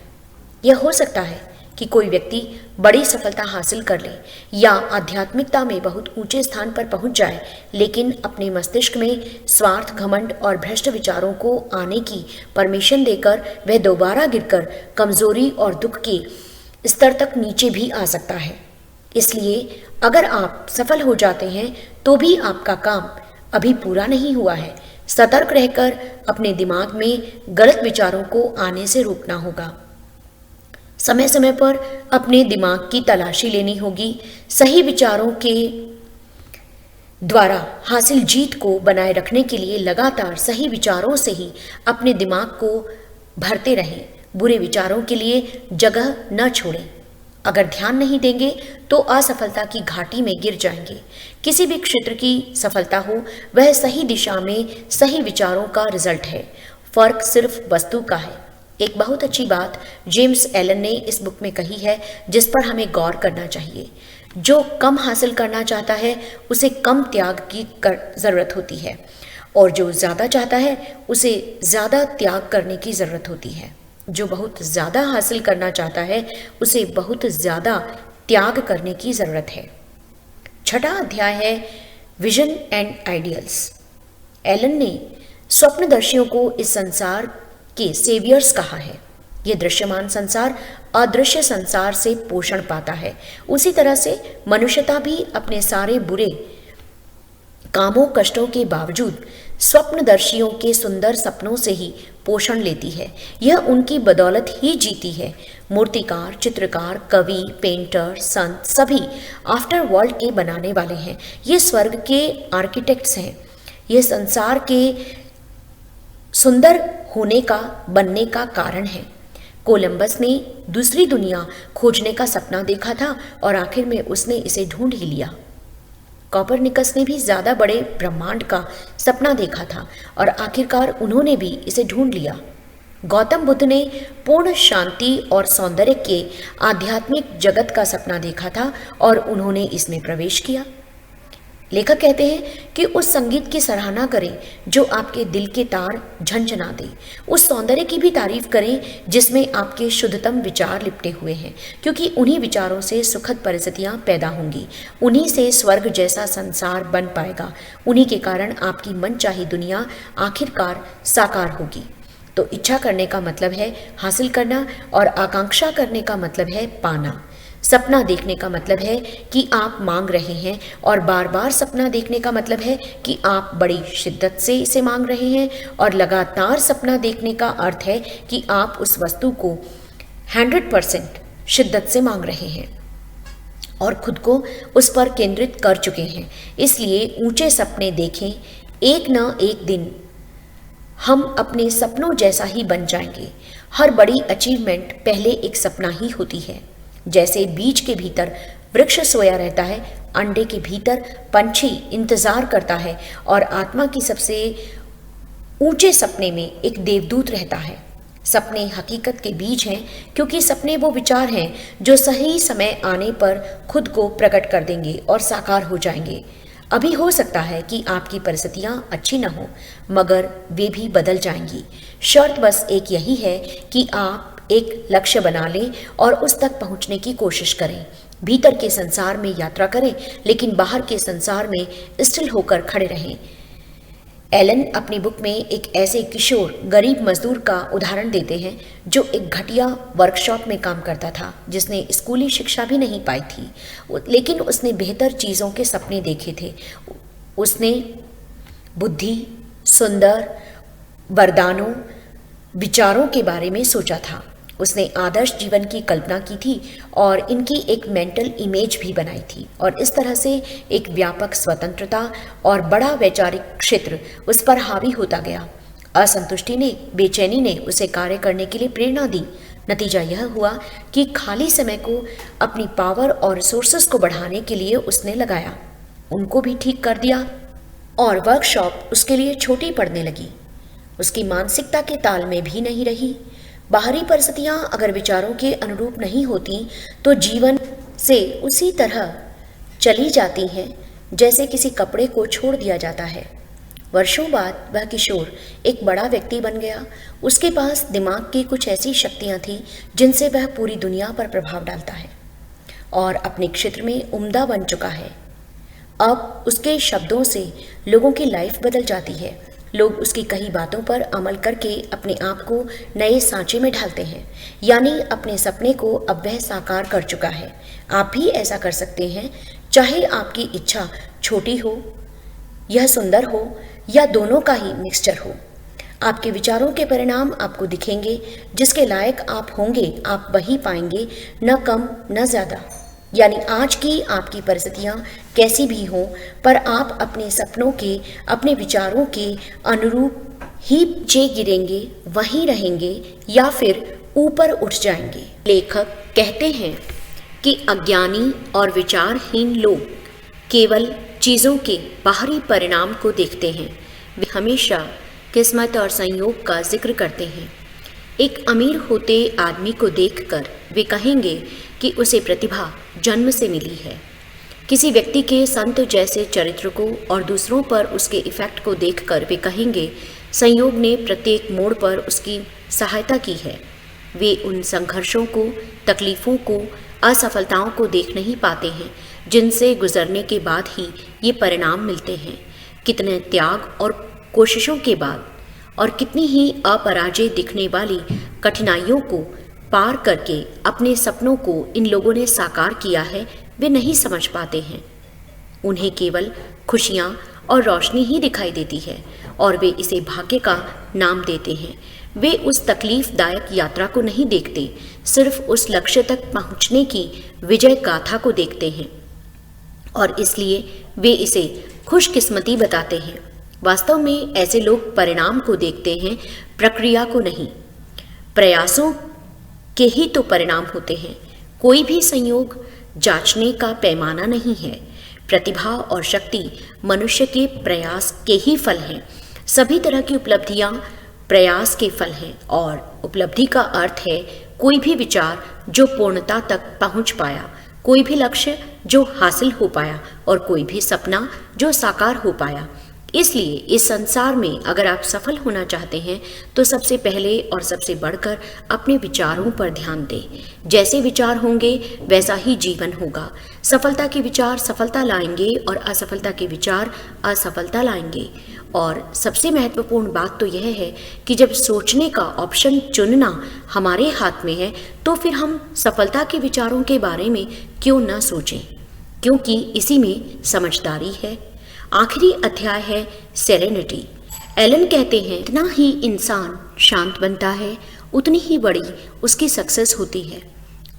यह हो सकता है कि कोई व्यक्ति बड़ी सफलता हासिल कर ले या आध्यात्मिकता में बहुत ऊंचे स्थान पर पहुंच जाए, लेकिन अपने मस्तिष्क में स्वार्थ, घमंड और भ्रष्ट विचारों को आने की परमिशन देकर वह दोबारा गिरकर कमजोरी और दुख के स्तर तक नीचे भी आ सकता है। इसलिए अगर आप सफल हो जाते हैं तो भी आपका काम अभी पूरा नहीं हुआ है। सतर्क रहकर अपने दिमाग में गलत विचारों को आने से रोकना होगा। समय समय पर अपने दिमाग की तलाशी लेनी होगी। सही विचारों के द्वारा हासिल जीत को बनाए रखने के लिए लगातार सही विचारों से ही अपने दिमाग को भरते रहें। बुरे विचारों के लिए जगह न छोड़ें। अगर ध्यान नहीं देंगे तो असफलता की घाटी में गिर जाएंगे। किसी भी क्षेत्र की सफलता हो, वह सही दिशा में सही विचारों का रिजल्ट है। फर्क सिर्फ वस्तु का है। एक बहुत अच्छी बात जेम्स एलन ने इस बुक में कही है, जिस पर हमें गौर करना चाहिए। जो कम हासिल करना चाहता है उसे कम त्याग की जरूरत होती है, और जो ज़्यादा चाहता है उसे ज़्यादा त्याग करने की ज़रूरत होती है। जो बहुत ज़्यादा हासिल करना चाहता है उसे बहुत ज़्यादा त्याग करने की ज़रूरत है। छठा अध्याय है विजन एंड आइडियल्स। एलन ने स्वप्नदर्शियों को इस संसार के सेवियर्स कहा है। यह दृश्यमान संसार अदृश्य संसार से पोषण पाता है। उसी तरह से मनुष्यता भी अपने सारे बुरे कामों कष्टों के बावजूद स्वप्नदर्शियों के सुंदर सपनों से ही पोषण लेती है। यह उनकी बदौलत ही जीती है। मूर्तिकार, चित्रकार, कवि, पेंटर, संत सभी आफ्टर वर्ल्ड के बनाने वाले हैं। ये स्वर्ग के आर्किटेक्ट्स हैं। यह संसार के सुंदर होने का, बनने का कारण है। कोलंबस ने दूसरी दुनिया खोजने का सपना देखा था और आखिर में उसने इसे ढूंढ ही लिया। कोपरनिकस ने भी ज्यादा बड़े ब्रह्मांड का सपना देखा था और आखिरकार उन्होंने भी इसे ढूंढ लिया। गौतम बुद्ध ने पूर्ण शांति और सौंदर्य के आध्यात्मिक जगत का सपना देखा था और उन्होंने इसमें प्रवेश किया। लेखक कहते हैं कि उस संगीत की सराहना करें जो आपके दिल के तार झंझना दे। उस सौंदर्य की भी तारीफ करें जिसमें आपके शुद्धतम विचार लिपटे हुए हैं, क्योंकि उन्हीं विचारों से सुखद परिस्थितियां पैदा होंगी। उन्हीं से स्वर्ग जैसा संसार बन पाएगा। उन्हीं के कारण आपकी मनचाही दुनिया आखिरकार साकार होगी। तो इच्छा करने का मतलब है हासिल करना और आकांक्षा करने का मतलब है पाना। सपना देखने का मतलब है कि आप मांग रहे हैं और बार बार सपना देखने का मतलब है कि आप बड़ी शिद्दत से इसे मांग रहे हैं, और लगातार सपना देखने का अर्थ है कि आप उस वस्तु को 100% शिद्दत से मांग रहे हैं और खुद को उस पर केंद्रित कर चुके हैं। इसलिए ऊंचे सपने देखें। एक न एक दिन हम अपने सपनों जैसा ही बन जाएंगे। हर बड़ी अचीवमेंट पहले एक सपना ही होती है। जैसे बीज के भीतर वृक्ष सोया रहता है, अंडे के भीतर पंछी इंतजार करता है और आत्मा की सबसे ऊंचे सपने में एक देवदूत रहता है। सपने हकीकत के बीज हैं, क्योंकि सपने वो विचार हैं जो सही समय आने पर खुद को प्रकट कर देंगे और साकार हो जाएंगे। अभी हो सकता है कि आपकी परिस्थितियां अच्छी न हो, मगर वे भी बदल जाएंगी। शर्त बस एक यही है कि आप एक लक्ष्य बना लें और उस तक पहुंचने की कोशिश करें। भीतर के संसार में यात्रा करें, लेकिन बाहर के संसार में स्थिर होकर खड़े रहें। एलन अपनी बुक में एक ऐसे किशोर गरीब मजदूर का उदाहरण देते हैं जो एक घटिया वर्कशॉप में काम करता था, जिसने स्कूली शिक्षा भी नहीं पाई थी, लेकिन उसने बेहतर चीज़ों के सपने देखे थे। उसने बुद्धि, सुंदर वरदानों, विचारों के बारे में सोचा था। उसने आदर्श जीवन की कल्पना की थी और इनकी एक मेंटल इमेज भी बनाई थी, और इस तरह से एक व्यापक स्वतंत्रता और बड़ा वैचारिक क्षेत्र उस पर हावी होता गया। असंतुष्टि ने, बेचैनी ने उसे कार्य करने के लिए प्रेरणा दी। नतीजा यह हुआ कि खाली समय को अपनी पावर और रिसोर्सेस को बढ़ाने के लिए उसने लगाया। उनको भी ठीक कर दिया और वर्कशॉप उसके लिए छोटी पड़ने लगी। उसकी मानसिकता के ताल में भी नहीं रही। बाहरी परिस्थितियां अगर विचारों के अनुरूप नहीं होती तो जीवन से उसी तरह चली जाती हैं जैसे किसी कपड़े को छोड़ दिया जाता है। वर्षों बाद वह किशोर एक बड़ा व्यक्ति बन गया। उसके पास दिमाग की कुछ ऐसी शक्तियां थीं जिनसे वह पूरी दुनिया पर प्रभाव डालता है और अपने क्षेत्र में उम्दा बन चुका है। अब उसके शब्दों से लोगों की लाइफ बदल जाती है। लोग उसकी कई बातों पर अमल करके अपने आप को नए सांचे में ढालते हैं, यानी अपने सपने को अब वह साकार कर चुका है। आप भी ऐसा कर सकते हैं, चाहे आपकी इच्छा छोटी हो, यह सुंदर हो या दोनों का ही मिक्सचर हो। आपके विचारों के परिणाम आपको दिखेंगे। जिसके लायक आप होंगे आप वही पाएंगे, न कम न ज़्यादा। यानी आज की आपकी परिस्थितियां कैसी भी हों, पर आप अपने सपनों के, अपने विचारों के अनुरूप ही नीचे गिरेंगे, वहीं रहेंगे या फिर ऊपर उठ जाएंगे। लेखक कहते हैं कि अज्ञानी और विचारहीन लोग केवल चीज़ों के बाहरी परिणाम को देखते हैं। वे हमेशा किस्मत और संयोग का जिक्र करते हैं। एक अमीर होते आदमी को देखकर वे कहेंगे कि उसे प्रतिभा जन्म से मिली है। किसी व्यक्ति के संत जैसे चरित्र को और दूसरों पर उसके इफेक्ट को देखकर वे कहेंगे संयोग ने प्रत्येक मोड़ पर उसकी सहायता की है। वे उन संघर्षों को, तकलीफ़ों को, असफलताओं को देख नहीं पाते हैं जिनसे गुजरने के बाद ही ये परिणाम मिलते हैं। कितने त्याग और कोशिशों के बाद और कितनी ही अपराजय दिखने वाली कठिनाइयों को पार करके अपने सपनों को इन लोगों ने साकार किया है, वे नहीं समझ पाते हैं। उन्हें केवल खुशियाँ और रोशनी ही दिखाई देती है और वे इसे भाग्य का नाम देते हैं। वे उस तकलीफदायक यात्रा को नहीं देखते, सिर्फ उस लक्ष्य तक पहुँचने की विजय गाथा को देखते हैं और इसलिए वे इसे खुशकिस्मती बताते हैं। वास्तव में ऐसे लोग परिणाम को देखते हैं, प्रक्रिया को नहीं। प्रयासों के ही तो परिणाम होते हैं। कोई भी संयोग जांचने का पैमाना नहीं है। प्रतिभा और शक्ति मनुष्य के प्रयास के ही फल हैं। सभी तरह की उपलब्धियां प्रयास के फल हैं और उपलब्धि का अर्थ है कोई भी विचार जो पूर्णता तक पहुंच पाया, कोई भी लक्ष्य जो हासिल हो पाया और कोई भी सपना जो साकार हो पाया। इसलिए इस संसार में अगर आप सफल होना चाहते हैं तो सबसे पहले और सबसे बढ़कर अपने विचारों पर ध्यान दें। जैसे विचार होंगे वैसा ही जीवन होगा। सफलता के विचार सफलता लाएंगे और असफलता के विचार असफलता लाएंगे। और सबसे महत्वपूर्ण बात तो यह है कि जब सोचने का ऑप्शन चुनना हमारे हाथ में है तो फिर हम सफलता के विचारों के बारे में क्यों न सोचें, क्योंकि इसी में समझदारी है। आखिरी अध्याय है सेरेनिटी। एलन कहते हैं इतना ही इंसान शांत बनता है उतनी ही बड़ी उसकी सक्सेस होती है,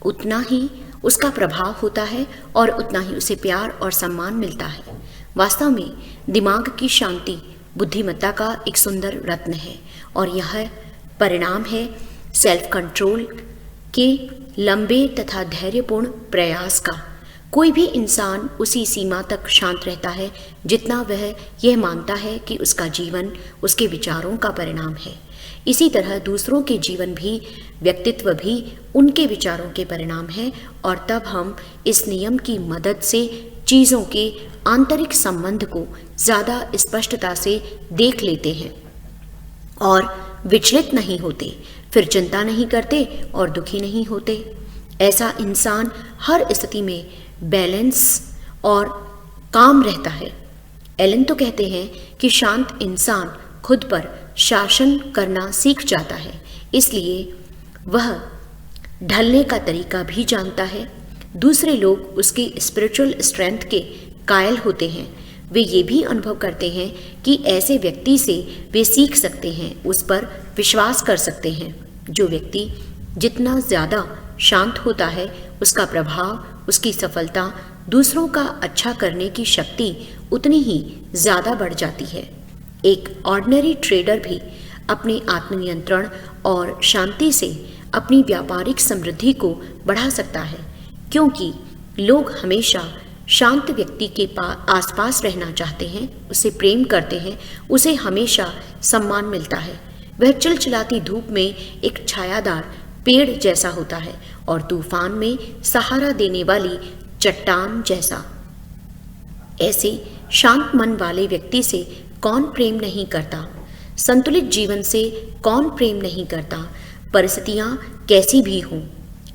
उतना ही उसका प्रभाव होता है और उतना ही उसे प्यार और सम्मान मिलता है। वास्तव में दिमाग की शांति बुद्धिमत्ता का एक सुंदर रत्न है और यह परिणाम है सेल्फ कंट्रोल के लंबे तथा धैर्यपूर्ण प्रयास का। कोई भी इंसान उसी सीमा तक शांत रहता है जितना वह यह मानता है कि उसका जीवन उसके विचारों का परिणाम है। इसी तरह दूसरों के जीवन भी, व्यक्तित्व भी उनके विचारों के परिणाम है और तब हम इस नियम की मदद से चीज़ों के आंतरिक संबंध को ज़्यादा स्पष्टता से देख लेते हैं और विचलित नहीं होते, फिर चिंता नहीं करते और दुखी नहीं होते। ऐसा इंसान हर स्थिति में बैलेंस और काम रहता है। एलन तो कहते हैं कि शांत इंसान खुद पर शासन करना सीख जाता है, इसलिए वह ढलने का तरीका भी जानता है। दूसरे लोग उसकी स्पिरिचुअल स्ट्रेंथ के कायल होते हैं। वे ये भी अनुभव करते हैं कि ऐसे व्यक्ति से वे सीख सकते हैं, उस पर विश्वास कर सकते हैं। जो व्यक्ति जितना ज़्यादा शांत होता है उसका प्रभाव, उसकी सफलता, दूसरों का अच्छा करने की शक्ति उतनी ही ज़्यादा बढ़ जाती है। एक ऑर्डिनरी ट्रेडर भी अपने आत्मनियंत्रण और शांति से अपनी व्यापारिक समृद्धि को बढ़ा सकता है, क्योंकि लोग हमेशा शांत व्यक्ति के आसपास रहना चाहते हैं, उसे प्रेम करते हैं, उसे हमेशा सम्मान मिलता है। वह चिलचिलाती धूप में एक छायादार पेड़ जैसा होता है और तूफान में सहारा देने वाली चट्टान जैसा। ऐसे शांत मन वाले व्यक्ति से कौन प्रेम नहीं करता? संतुलित जीवन से कौन प्रेम नहीं करता? परिस्थितियाँ कैसी भी हों,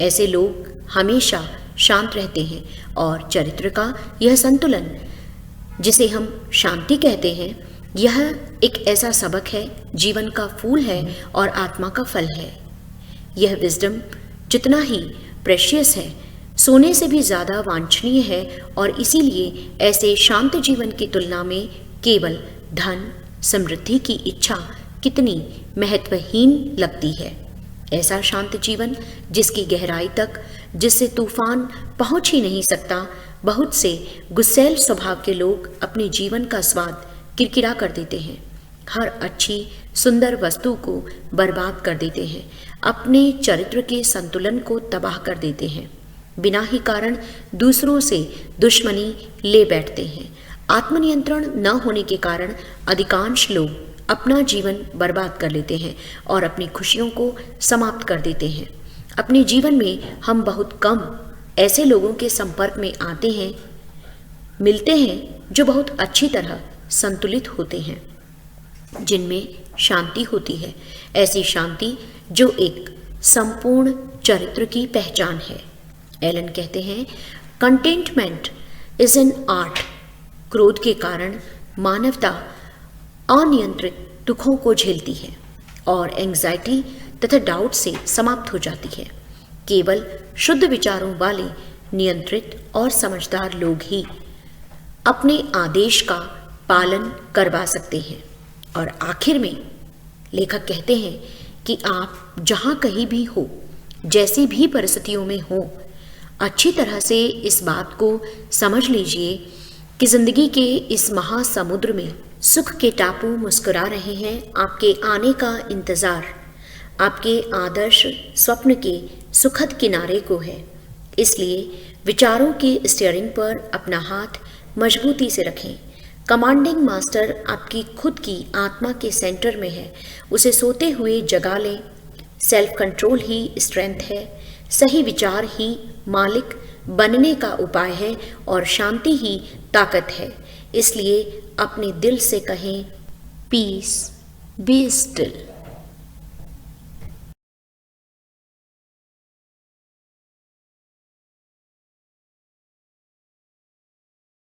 ऐसे लोग हमेशा शांत रहते हैं और चरित्र का यह संतुलन, जिसे हम शांति कहते हैं, यह एक ऐसा सबक है, जीवन का फूल है और आत्मा का फल है। यह विजडम जितना ही प्रेशियस है, सोने से भी ज़्यादा वांछनीय है और इसीलिए ऐसे शांत जीवन की तुलना में केवल धन समृद्धि की इच्छा कितनी महत्वहीन लगती है। ऐसा शांत जीवन जिसकी गहराई तक, जिससे तूफान पहुंच ही नहीं सकता, बहुत से गुस्सैल स्वभाव के लोग अपने जीवन का स्वाद किरकिरा कर देते हैं, हर अच्छी सुंदर वस्तु को बर्बाद कर देते हैं, अपने चरित्र के संतुलन को तबाह कर देते हैं, बिना ही कारण दूसरों से दुश्मनी ले बैठते हैं। आत्मनियंत्रण न होने के कारण अधिकांश लोग अपना जीवन बर्बाद कर लेते हैं और अपनी खुशियों को समाप्त कर देते हैं। अपने जीवन में हम बहुत कम ऐसे लोगों के संपर्क में आते हैं, मिलते हैं जो बहुत अच्छी तरह संतुलित होते हैं, जिनमें शांति होती है, ऐसी शांति जो एक संपूर्ण चरित्र की पहचान है। एलन कहते हैं, कंटेंटमेंट इज एन आर्ट। क्रोध के कारण मानवता अनियंत्रित दुखों को झेलती है और एंग्जाइटी तथा डाउट से समाप्त हो जाती है। केवल शुद्ध विचारों वाले नियंत्रित और समझदार लोग ही अपने आदेश का पालन करवा सकते हैं। और आखिर में लेखक कहते हैं कि आप जहाँ कहीं भी हो, जैसी भी परिस्थितियों में हो, अच्छी तरह से इस बात को समझ लीजिए कि जिंदगी के इस महासमुद्र में सुख के टापू मुस्कुरा रहे हैं, आपके आने का इंतज़ार आपके आदर्श स्वप्न के सुखद किनारे को है। इसलिए विचारों के स्टीयरिंग पर अपना हाथ मजबूती से रखें। कमांडिंग मास्टर आपकी खुद की आत्मा के सेंटर में है, उसे सोते हुए जगा लें। सेल्फ कंट्रोल ही स्ट्रेंथ है, सही विचार ही मालिक बनने का उपाय है और शांति ही ताकत है। इसलिए अपने दिल से कहें, पीस बी स्टिल।